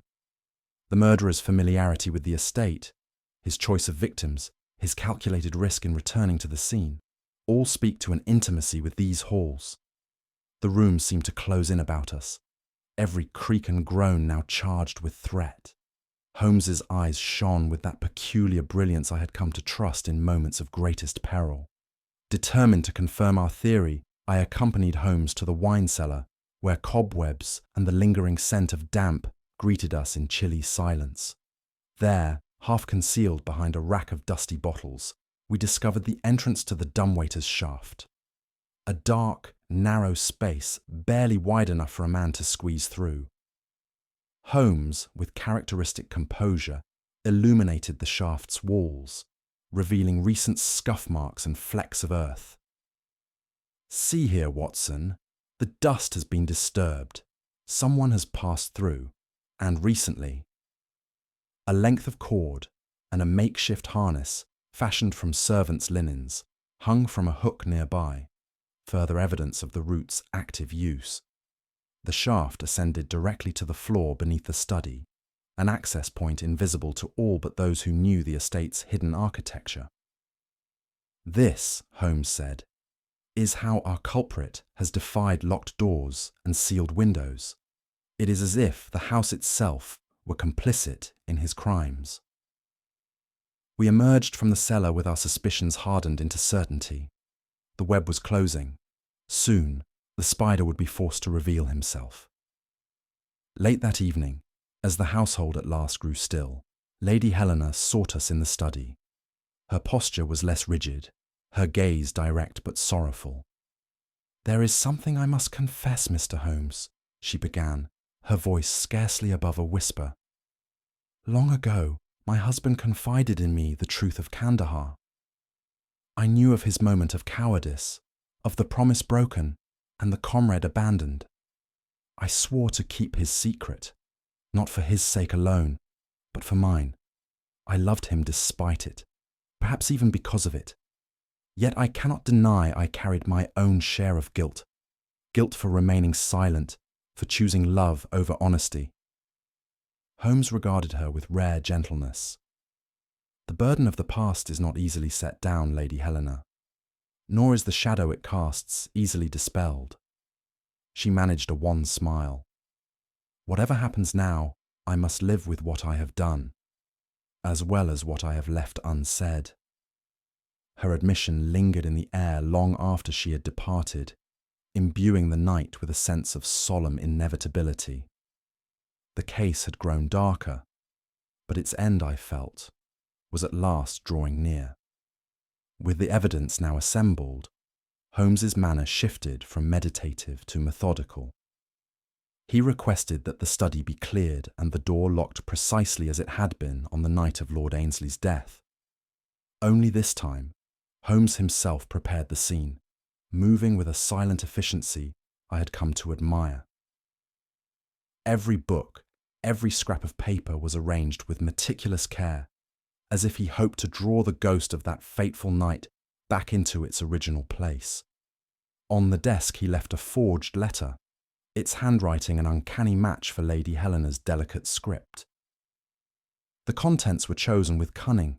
A: The murderer's familiarity with the estate, his choice of victims, his calculated risk in returning to the scene, all speak to an intimacy with these halls. The room seemed to close in about us, every creak and groan now charged with threat. Holmes's eyes shone with that peculiar brilliance I had come to trust in moments of greatest peril. Determined to confirm our theory, I accompanied Holmes to the wine cellar, where cobwebs and the lingering scent of damp greeted us in chilly silence. There, half concealed behind a rack of dusty bottles, we discovered the entrance to the dumbwaiter's shaft. A dark, narrow space, barely wide enough for a man to squeeze through. Holmes, with characteristic composure, illuminated the shaft's walls, revealing recent scuff marks and flecks of earth. "See here, Watson, the dust has been disturbed. Someone has passed through, and recently." A length of cord and a makeshift harness, fashioned from servants' linens, hung from a hook nearby, further evidence of the route's active use. The shaft ascended directly to the floor beneath the study, an access point invisible to all but those who knew the estate's hidden architecture. "This," Holmes said, "is how our culprit has defied locked doors and sealed windows. It is as if the house itself were complicit in his crimes." We emerged from the cellar with our suspicions hardened into certainty. The web was closing. Soon, the spider would be forced to reveal himself. Late that evening, as the household at last grew still, Lady Helena sought us in the study. Her posture was less rigid, her gaze direct but sorrowful. "There is something I must confess, Mr. Holmes," she began, her voice scarcely above a whisper. "Long ago, my husband confided in me the truth of Kandahar." I knew of his moment of cowardice, of the promise broken and the comrade abandoned. I swore to keep his secret, not for his sake alone, but for mine. I loved him despite it, perhaps even because of it. Yet I cannot deny I carried my own share of guilt. Guilt for remaining silent, for choosing love over honesty. Holmes regarded her with rare gentleness. The burden of the past is not easily set down, Lady Helena, nor is the shadow it casts easily dispelled. She managed a wan smile. Whatever happens now, I must live with what I have done, as well as what I have left unsaid. Her admission lingered in the air long after she had departed, imbuing the night with a sense of solemn inevitability. The case had grown darker, but its end, I felt, was at last drawing near. With the evidence now assembled, Holmes's manner shifted from meditative to methodical. He requested that the study be cleared and the door locked precisely as it had been on the night of Lord Ainsley's death. Only this time, Holmes himself prepared the scene, moving with a silent efficiency I had come to admire. Every book, every scrap of paper was arranged with meticulous care, as if he hoped to draw the ghost of that fateful night back into its original place. On the desk he left a forged letter, its handwriting an uncanny match for Lady Helena's delicate script. The contents were chosen with cunning,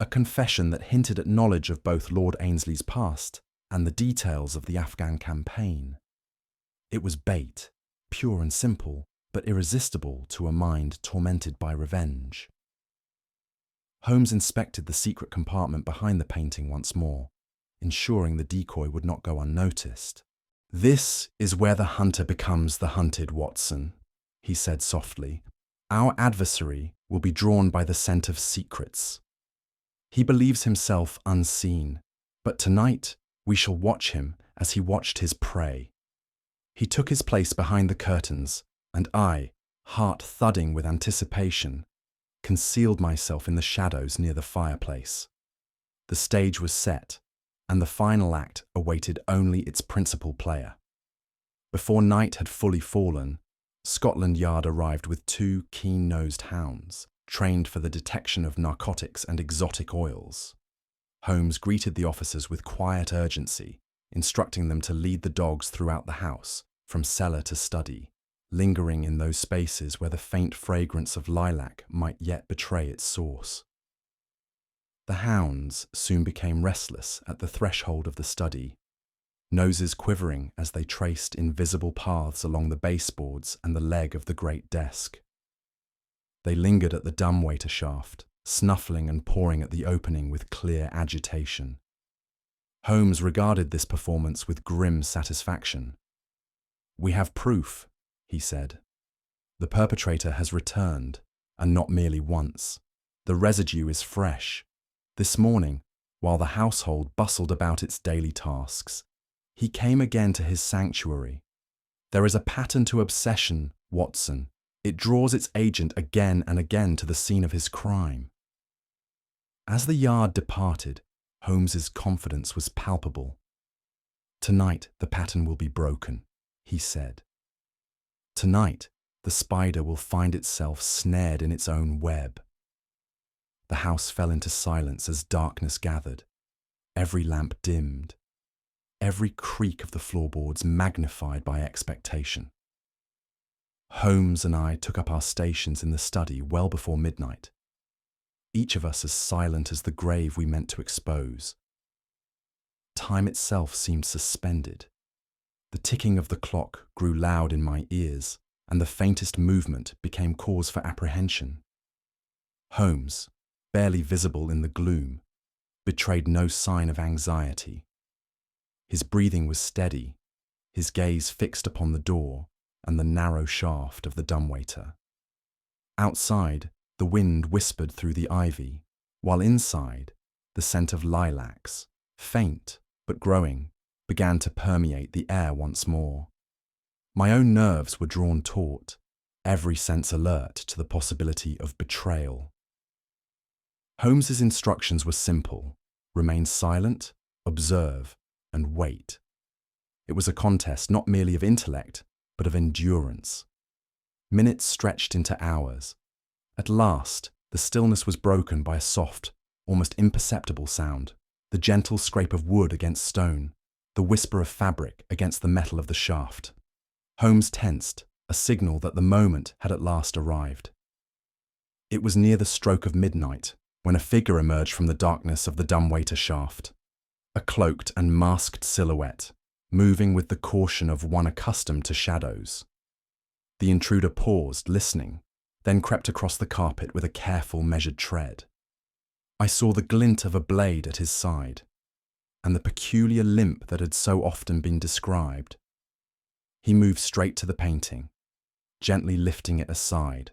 A: a confession that hinted at knowledge of both Lord Ainsley's past and the details of the Afghan campaign. It was bait, pure and simple, but irresistible to a mind tormented by revenge. Holmes inspected the secret compartment behind the painting once more, ensuring the decoy would not go unnoticed. "This is where the hunter becomes the hunted, Watson," he said softly. "Our adversary will be drawn by the scent of secrets. He believes himself unseen, but tonight we shall watch him as he watched his prey." He took his place behind the curtains, and I, heart thudding with anticipation, concealed myself in the shadows near the fireplace. The stage was set, and the final act awaited only its principal player. Before night had fully fallen, Scotland Yard arrived with 2 keen-nosed hounds, trained for the detection of narcotics and exotic oils. Holmes greeted the officers with quiet urgency, instructing them to lead the dogs throughout the house, from cellar to study, lingering in those spaces where the faint fragrance of lilac might yet betray its source. The hounds soon became restless at the threshold of the study, noses quivering as they traced invisible paths along the baseboards and the leg of the great desk. They lingered at the dumbwaiter shaft, snuffling and pawing at the opening with clear agitation. Holmes regarded this performance with grim satisfaction. "We have proof," he said. "The perpetrator has returned, and not merely once. The residue is fresh. This morning, while the household bustled about its daily tasks, he came again to his sanctuary. There is a pattern to obsession, Watson. It draws its agent again and again to the scene of his crime." As the Yard departed, Holmes's confidence was palpable. "Tonight the pattern will be broken," he said. "Tonight the spider will find itself snared in its own web." The house fell into silence as darkness gathered. Every lamp dimmed, every creak of the floorboards magnified by expectation. Holmes and I took up our stations in the study well before midnight, each of us as silent as the grave we meant to expose. Time itself seemed suspended. The ticking of the clock grew loud in my ears, and the faintest movement became cause for apprehension. Holmes, barely visible in the gloom, betrayed no sign of anxiety. His breathing was steady, his gaze fixed upon the door and the narrow shaft of the dumbwaiter. Outside, the wind whispered through the ivy, while inside, the scent of lilacs, faint but growing, began to permeate the air once more. My own nerves were drawn taut, every sense alert to the possibility of betrayal. Holmes's instructions were simple, Remain silent, observe, and wait. It was a contest not merely of intellect, but of endurance. Minutes stretched into hours. At last, the stillness was broken by a soft, almost imperceptible sound, the gentle scrape of wood against stone, the whisper of fabric against the metal of the shaft. Holmes tensed, a signal that the moment had at last arrived. It was near the stroke of midnight when a figure emerged from the darkness of the dumbwaiter shaft, a cloaked and masked silhouette, moving with the caution of one accustomed to shadows. The intruder paused, listening, then crept across the carpet with a careful, measured tread. I saw the glint of a blade at his side, and the peculiar limp that had so often been described. He moved straight to the painting, gently lifting it aside,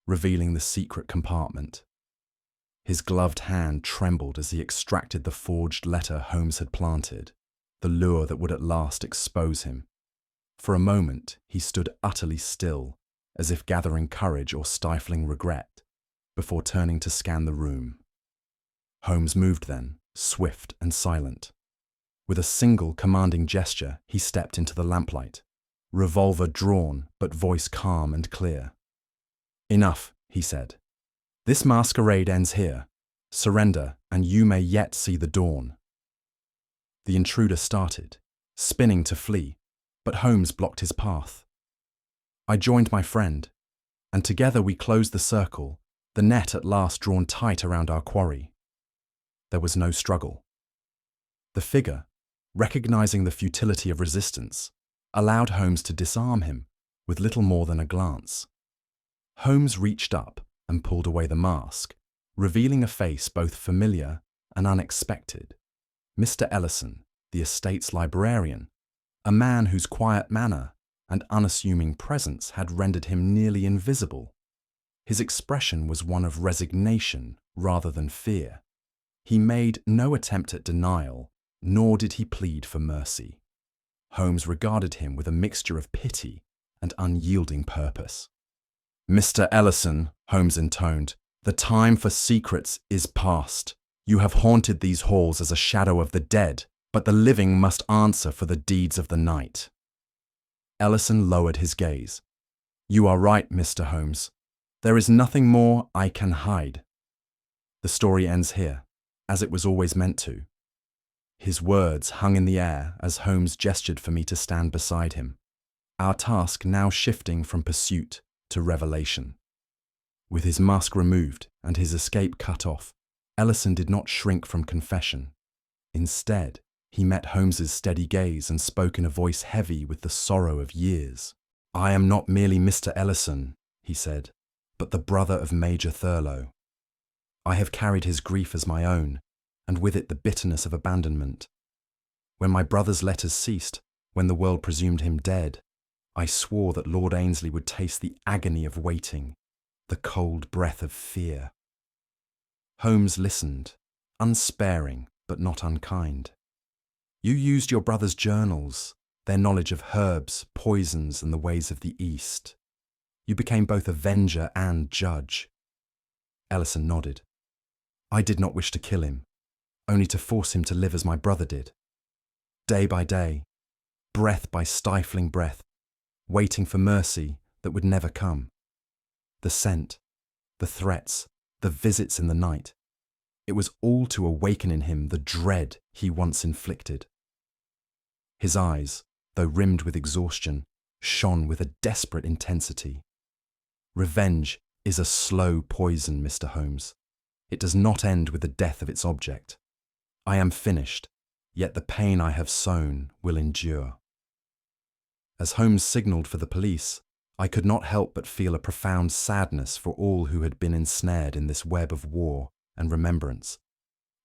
A: revealing the secret compartment. His gloved hand trembled as he extracted the forged letter Holmes had planted, the lure that would at last expose him. For a moment he stood utterly still, as if gathering courage or stifling regret, before turning to scan the room. Holmes moved then, swift and silent. With a single commanding gesture, he stepped into the lamplight, revolver drawn but voice calm and clear. "Enough," he said. "This masquerade ends here. Surrender, and you may yet see the dawn." The intruder started, spinning to flee, but Holmes blocked his path. I joined my friend, and together we closed the circle, the net at last drawn tight around our quarry. There was no struggle. The figure, recognizing the futility of resistance, allowed Holmes to disarm him with little more than a glance. Holmes reached up and pulled away the mask, revealing a face both familiar and unexpected. Mr. Ellison, the estate's librarian, a man whose quiet manner and unassuming presence had rendered him nearly invisible. His expression was one of resignation rather than fear. He made no attempt at denial, nor did he plead for mercy. Holmes regarded him with a mixture of pity and unyielding purpose. "Mr. Ellison," Holmes intoned, "the time for secrets is past. You have haunted these halls as a shadow of the dead, but the living must answer for the deeds of the night." Ellison lowered his gaze. "You are right, Mr. Holmes. There is nothing more I can hide. The story ends here, as it was always meant to." His words hung in the air as Holmes gestured for me to stand beside him, our task now shifting from pursuit to revelation. With his mask removed and his escape cut off, Ellison did not shrink from confession. Instead, he met Holmes's steady gaze and spoke in a voice heavy with the sorrow of years. "I am not merely Mr. Ellison," he said, "but the brother of Major Thurlow. I have carried his grief as my own, and with it the bitterness of abandonment. When my brother's letters ceased, when the world presumed him dead, I swore that Lord Ainsley would taste the agony of waiting, the cold breath of fear." Holmes listened, unsparing but not unkind. "You used your brother's journals, their knowledge of herbs, poisons, and the ways of the East. You became both avenger and judge." Ellison nodded. "I did not wish to kill him, only to force him to live as my brother did. Day by day, breath by stifling breath, waiting for mercy that would never come. The scent, the threats, the visits in the night. It was all to awaken in him the dread he once inflicted." His eyes, though rimmed with exhaustion, shone with a desperate intensity. "Revenge is a slow poison, Mr. Holmes. It does not end with the death of its object. I am finished, yet the pain I have sown will endure." As Holmes signalled for the police, I could not help but feel a profound sadness for all who had been ensnared in this web of war and remembrance,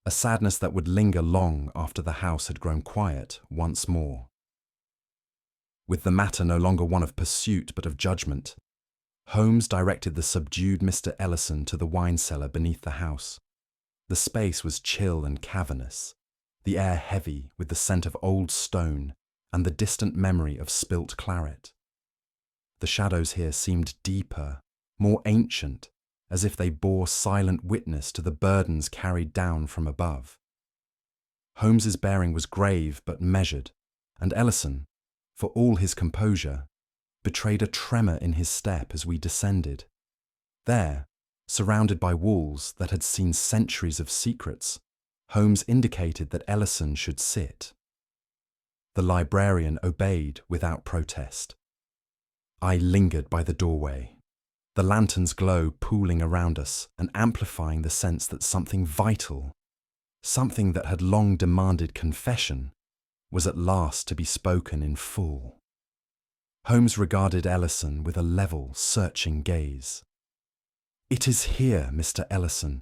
A: a sadness that would linger long after the house had grown quiet once more. With the matter no longer one of pursuit but of judgment, Holmes directed the subdued Mr. Ellison to the wine cellar beneath the house. The space was chill and cavernous, the air heavy with the scent of old stone and the distant memory of spilt claret. The shadows here seemed deeper, more ancient, as if they bore silent witness to the burdens carried down from above. Holmes's bearing was grave but measured, and Ellison, for all his composure, betrayed a tremor in his step as we descended. There, surrounded by walls that had seen centuries of secrets, Holmes indicated that Ellison should sit. The librarian obeyed without protest. I lingered by the doorway, the lantern's glow pooling around us and amplifying the sense that something vital, something that had long demanded confession, was at last to be spoken in full. Holmes regarded Ellison with a level, searching gaze. "It is here, Mr. Ellison,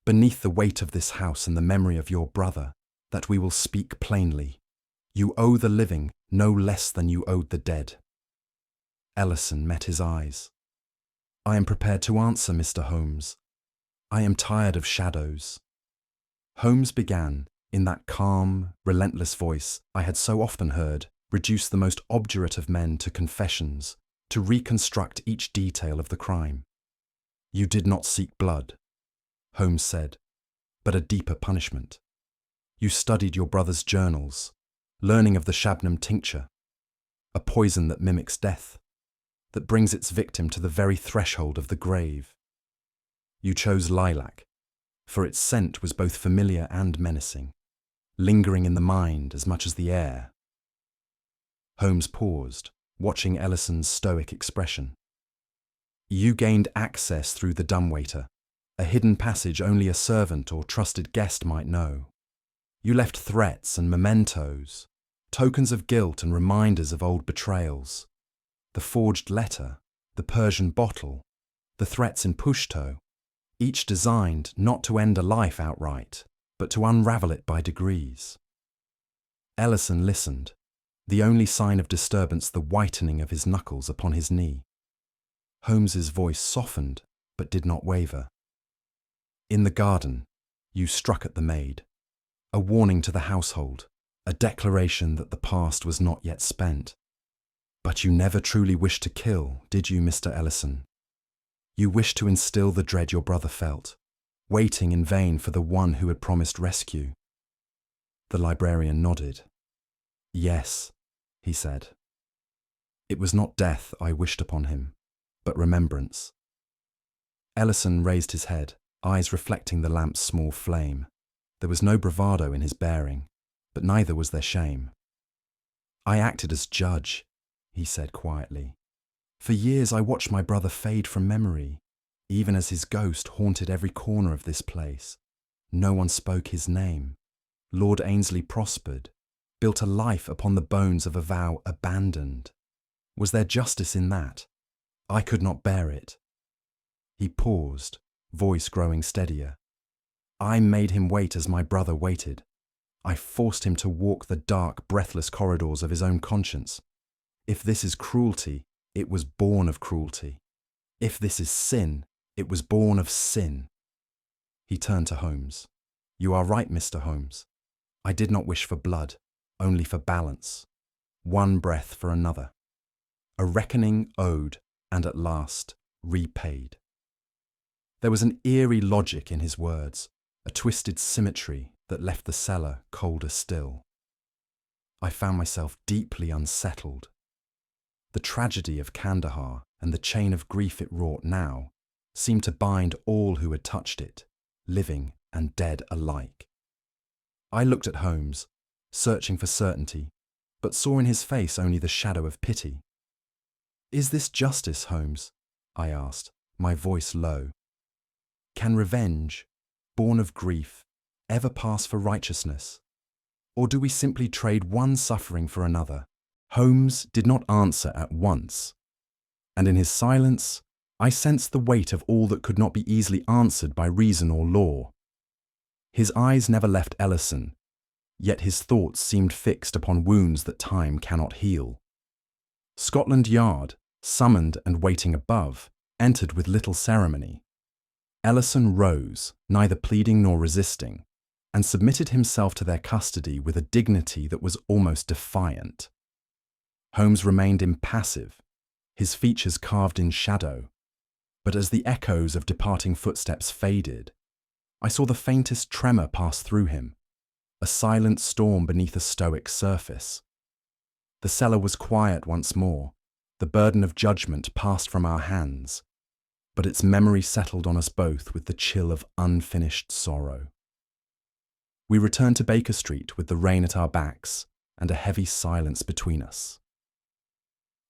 A: beneath the weight of this house and the memory of your brother, that we will speak plainly. You owe the living no less than you owed the dead." Ellison met his eyes. "I am prepared to answer, Mr. Holmes. I am tired of shadows." Holmes began, in that calm, relentless voice I had so often heard reduce the most obdurate of men to confessions, to reconstruct each detail of the crime. "You did not seek blood," Holmes said, "but a deeper punishment. You studied your brother's journals, learning of the Shabnam tincture, a poison that mimics death, that brings its victim to the very threshold of the grave. You chose lilac, for its scent was both familiar and menacing, lingering in the mind as much as the air." Holmes paused, watching Ellison's stoic expression. "You gained access through the dumbwaiter, a hidden passage only a servant or trusted guest might know. You left threats and mementos, tokens of guilt and reminders of old betrayals. The forged letter, the Persian bottle, the threats in Pushto, each designed not to end a life outright, but to unravel it by degrees." Ellison listened, the only sign of disturbance the whitening of his knuckles upon his knee. Holmes's voice softened, but did not waver. "In the garden, you struck at the maid, a warning to the household, a declaration that the past was not yet spent. But you never truly wished to kill, did you, Mr. Ellison? You wished to instill the dread your brother felt, waiting in vain for the one who had promised rescue." The librarian nodded. "Yes," he said. "It was not death I wished upon him, but remembrance." Ellison raised his head, eyes reflecting the lamp's small flame. There was no bravado in his bearing, but neither was there shame. "I acted as judge," he said quietly. "For years I watched my brother fade from memory, even as his ghost haunted every corner of this place. No one spoke his name. Lord Ainsley prospered, built a life upon the bones of a vow abandoned. Was there justice in that? I could not bear it." He paused, voice growing steadier. "I made him wait as my brother waited. I forced him to walk the dark, breathless corridors of his own conscience. If this is cruelty, it was born of cruelty. If this is sin, it was born of sin." He turned to Holmes. "You are right, Mr. Holmes. I did not wish for blood, only for balance. One breath for another. A reckoning owed, and at last repaid." There was an eerie logic in his words, a twisted symmetry that left the cellar colder still. I found myself deeply unsettled. The tragedy of Kandahar and the chain of grief it wrought now seemed to bind all who had touched it, living and dead alike. I looked at Holmes, searching for certainty, but saw in his face only the shadow of pity. "Is this justice, Holmes?" I asked, my voice low. "Can revenge, born of grief, ever pass for righteousness? Or do we simply trade one suffering for another?" Holmes did not answer at once, and in his silence I sensed the weight of all that could not be easily answered by reason or law. His eyes never left Ellison, yet his thoughts seemed fixed upon wounds that time cannot heal. Scotland Yard, summoned and waiting above, entered with little ceremony. Ellison rose, neither pleading nor resisting, and submitted himself to their custody with a dignity that was almost defiant. Holmes remained impassive, his features carved in shadow, but as the echoes of departing footsteps faded, I saw the faintest tremor pass through him, a silent storm beneath a stoic surface. The cellar was quiet once more, the burden of judgment passed from our hands, but its memory settled on us both with the chill of unfinished sorrow. We returned to Baker Street with the rain at our backs and a heavy silence between us.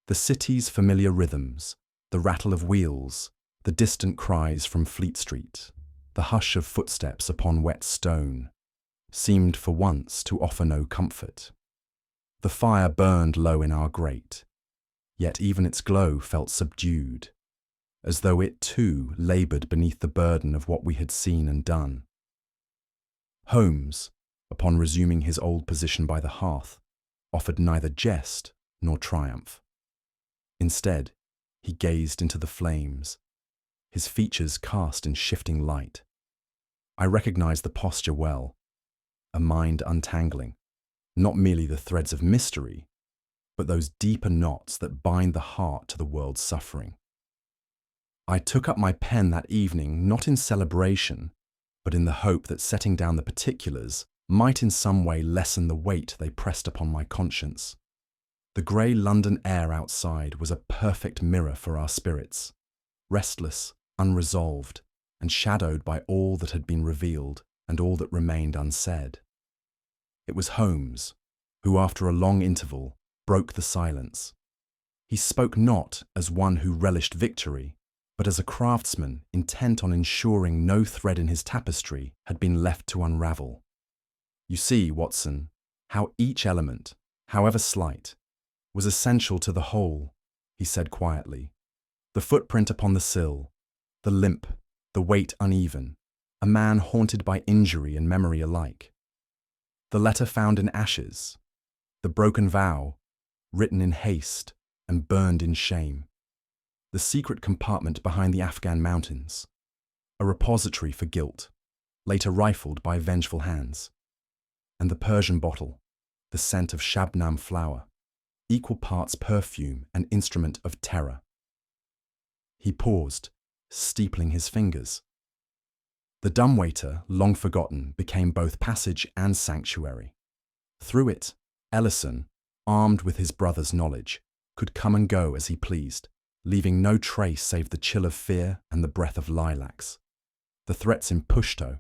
A: The city's familiar rhythms, the rattle of wheels, the distant cries from Fleet Street, the hush of footsteps upon wet stone, seemed for once to offer no comfort. The fire burned low in our grate, yet even its glow felt subdued, as though it too laboured beneath the burden of what we had seen and done. Holmes, upon resuming his old position by the hearth, offered neither jest nor triumph. Instead, he gazed into the flames, his features cast in shifting light. I recognized the posture well, a mind untangling, not merely the threads of mystery, but those deeper knots that bind the heart to the world's suffering. I took up my pen that evening not in celebration, but in the hope that setting down the particulars might in some way lessen the weight they pressed upon my conscience. The grey London air outside was a perfect mirror for our spirits, restless, unresolved, and shadowed by all that had been revealed and all that remained unsaid. It was Holmes who, after a long interval, broke the silence. He spoke not as one who relished victory, but as a craftsman intent on ensuring no thread in his tapestry had been left to unravel. You see, Watson, how each element, however slight, was essential to the whole, he said quietly. The footprint upon the sill, the limp, the weight uneven, a man haunted by injury and memory alike. The letter found in ashes, the broken vow, written in haste and burned in shame. The secret compartment behind the Afghan mountains, a repository for guilt, later rifled by vengeful hands. And the Persian bottle, the scent of Shabnam flower, equal parts perfume and instrument of terror. He paused, steepling his fingers. The dumbwaiter, long forgotten, became both passage and sanctuary. Through it, Ellison, armed with his brother's knowledge, could come and go as he pleased, leaving no trace save the chill of fear and the breath of lilacs. The threats in Pushto,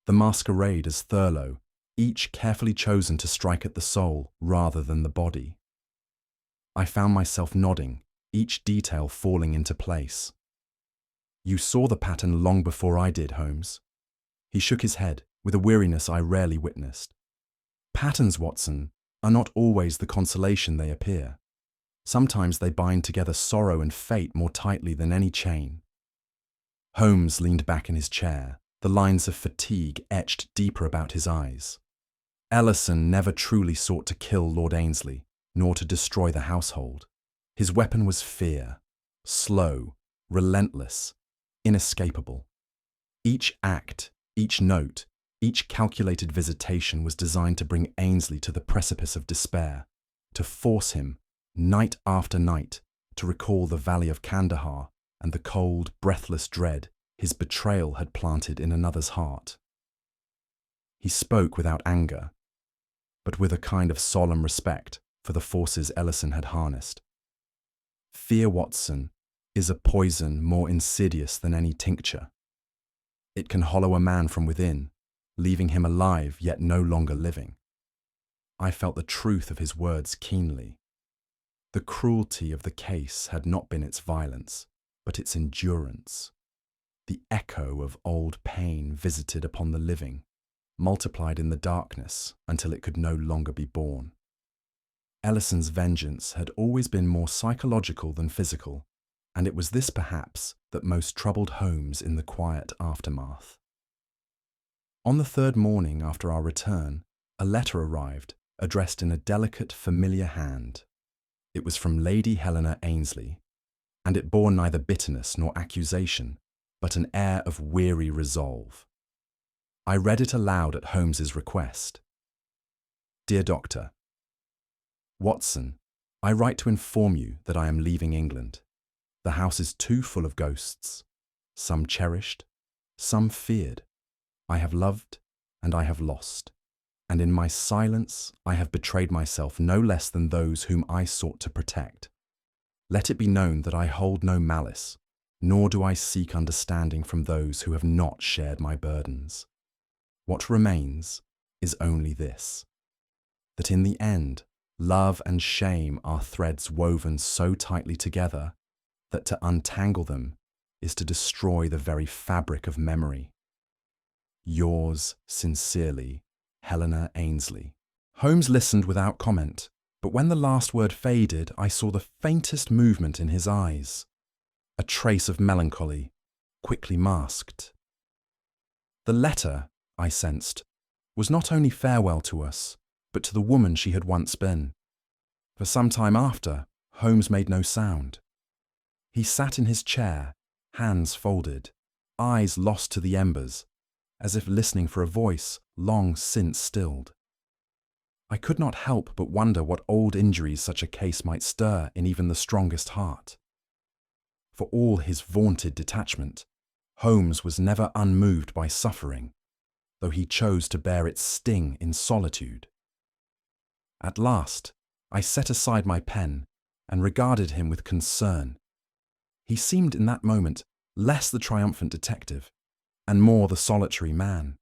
A: the masquerade as Thurlow, each carefully chosen to strike at the soul rather than the body. I found myself nodding, each detail falling into place. You saw the pattern long before I did, Holmes. He shook his head with a weariness I rarely witnessed. Patterns, Watson, are not always the consolation they appear. Sometimes they bind together sorrow and fate more tightly than any chain. Holmes leaned back in his chair, the lines of fatigue etched deeper about his eyes. Ellison never truly sought to kill Lord Ainsley, nor to destroy the household. His weapon was fear, slow, relentless, inescapable. Each act, each note, each calculated visitation was designed to bring Ainsley to the precipice of despair, to force him, night after night, to recall the valley of Kandahar and the cold, breathless dread his betrayal had planted in another's heart. He spoke without anger, but with a kind of solemn respect for the forces Ellison had harnessed. Fear, Watson, is a poison more insidious than any tincture. It can hollow a man from within, leaving him alive yet no longer living. I felt the truth of his words keenly. The cruelty of the case had not been its violence, but its endurance. The echo of old pain visited upon the living, multiplied in the darkness until it could no longer be borne. Ellison's vengeance had always been more psychological than physical, and it was this perhaps that most troubled Holmes in the quiet aftermath. On the third morning after our return, a letter arrived, addressed in a delicate, familiar hand. It was from Lady Helena Ainsley, and it bore neither bitterness nor accusation, but an air of weary resolve. I read it aloud at Holmes's request. Dear Doctor, Watson, I write to inform you that I am leaving England. The house is too full of ghosts, some cherished, some feared. I have loved and I have lost. and in my silence I have betrayed myself no less than those whom I sought to protect. Let it be known that I hold no malice, nor do I seek understanding from those who have not shared my burdens. What remains is only this, that in the end, love and shame are threads woven so tightly together that to untangle them is to destroy the very fabric of memory. Yours sincerely, Helena Ainsley. Holmes listened without comment, but when the last word faded, I saw the faintest movement in his eyes, a trace of melancholy, quickly masked. The letter, I sensed, was not only farewell to us, but to the woman she had once been. For some time after, Holmes made no sound. He sat in his chair, hands folded, eyes lost to the embers, as if listening for a voice long since stilled. I could not help but wonder what old injuries such a case might stir in even the strongest heart. For all his vaunted detachment, Holmes was never unmoved by suffering, though he chose to bear its sting in solitude. At last, I set aside my pen and regarded him with concern. He seemed in that moment less the triumphant detective and more the solitary man,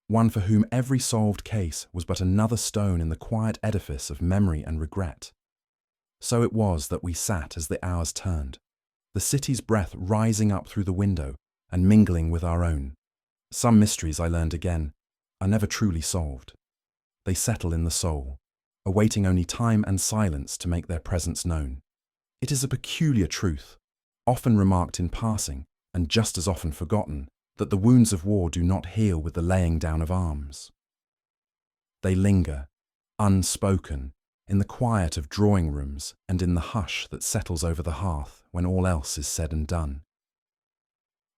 A: one for whom every solved case was but another stone in the quiet edifice of memory and regret. So it was that we sat as the hours turned, the city's breath rising up through the window and mingling with our own. Some mysteries, I learned again, are never truly solved. They settle in the soul, awaiting only time and silence to make their presence known. It is a peculiar truth, often remarked in passing and just as often forgotten, that the wounds of war do not heal with the laying down of arms. They linger, unspoken, in the quiet of drawing rooms and in the hush that settles over the hearth when all else is said and done.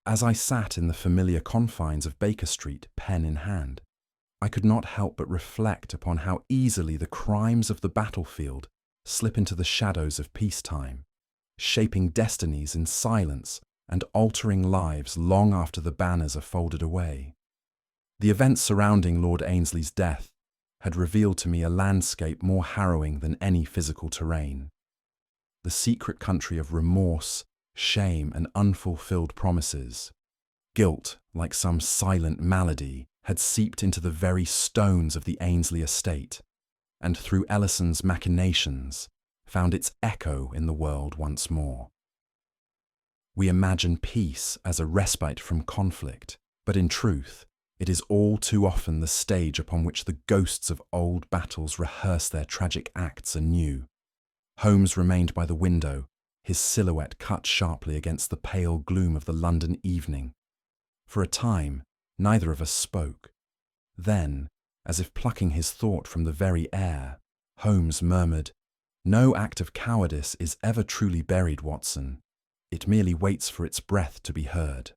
A: As I sat in the familiar confines of Baker Street, pen in hand, I could not help but reflect upon how easily the crimes of the battlefield slip into the shadows of peacetime, shaping destinies in silence and altering lives long after the banners are folded away. The events surrounding Lord Ainsley's death had revealed to me a landscape more harrowing than any physical terrain. The secret country of remorse, shame, and unfulfilled promises. Guilt, like some silent malady, had seeped into the very stones of the Ainsley estate, and through Ellison's machinations, found its echo in the world once more. We imagine peace as a respite from conflict, but in truth, it is all too often the stage upon which the ghosts of old battles rehearse their tragic acts anew. Holmes remained by the window, his silhouette cut sharply against the pale gloom of the London evening. For a time, neither of us spoke. Then, as if plucking his thought from the very air, Holmes murmured, "No act of cowardice is ever truly buried, Watson. It merely waits for its breath to be heard."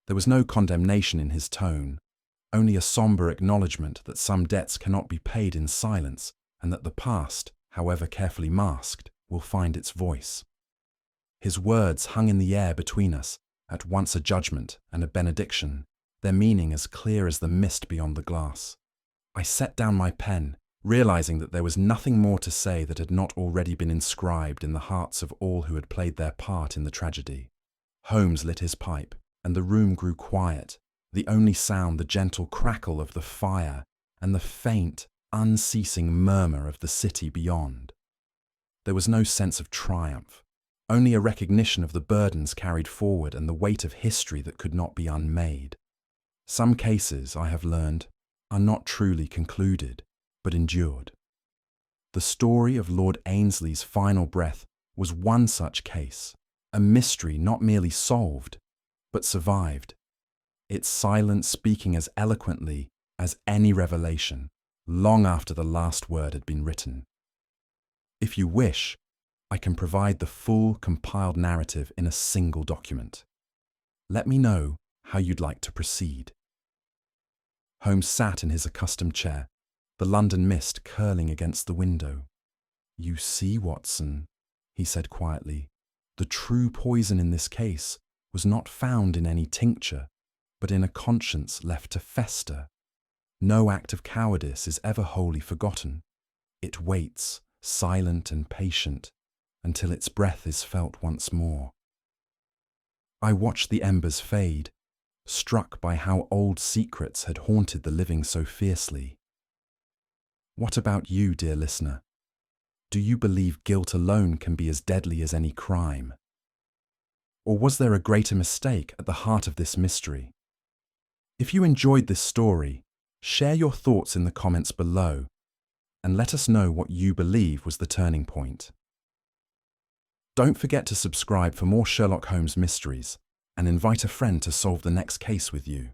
A: There was no condemnation in his tone, only a sombre acknowledgement that some debts cannot be paid in silence and that the past, however carefully masked, will find its voice. His words hung in the air between us, at once a judgment and a benediction, their meaning as clear as the mist beyond the glass. I set down my pen, realizing that there was nothing more to say that had not already been inscribed in the hearts of all who had played their part in the tragedy. Holmes lit his pipe, and the room grew quiet, the only sound the gentle crackle of the fire and the faint, unceasing murmur of the city beyond. There was no sense of triumph, only a recognition of the burdens carried forward and the weight of history that could not be unmade. Some cases, I have learned, are not truly concluded, but endured. The story of Lord Ainsley's final breath was one such case, a mystery not merely solved, but survived, its silence speaking as eloquently as any revelation, long after the last word had been written. If you wish, I can provide the full compiled narrative in a single document. Let me know how you'd like to proceed. Holmes sat in his accustomed chair, the London mist curling against the window. "You see, Watson," he said quietly, "the true poison in this case was not found in any tincture, but in a conscience left to fester. No act of cowardice is ever wholly forgotten. It waits, silent and patient, until its breath is felt once more. I watched the embers fade, struck by how old secrets had haunted the living so fiercely. What about you, dear listener? Do you believe guilt alone can be as deadly as any crime? Or was there a greater mistake at the heart of this mystery? If you enjoyed this story, share your thoughts in the comments below and let us know what you believe was the turning point. Don't forget to subscribe for more Sherlock Holmes mysteries and invite a friend to solve the next case with you.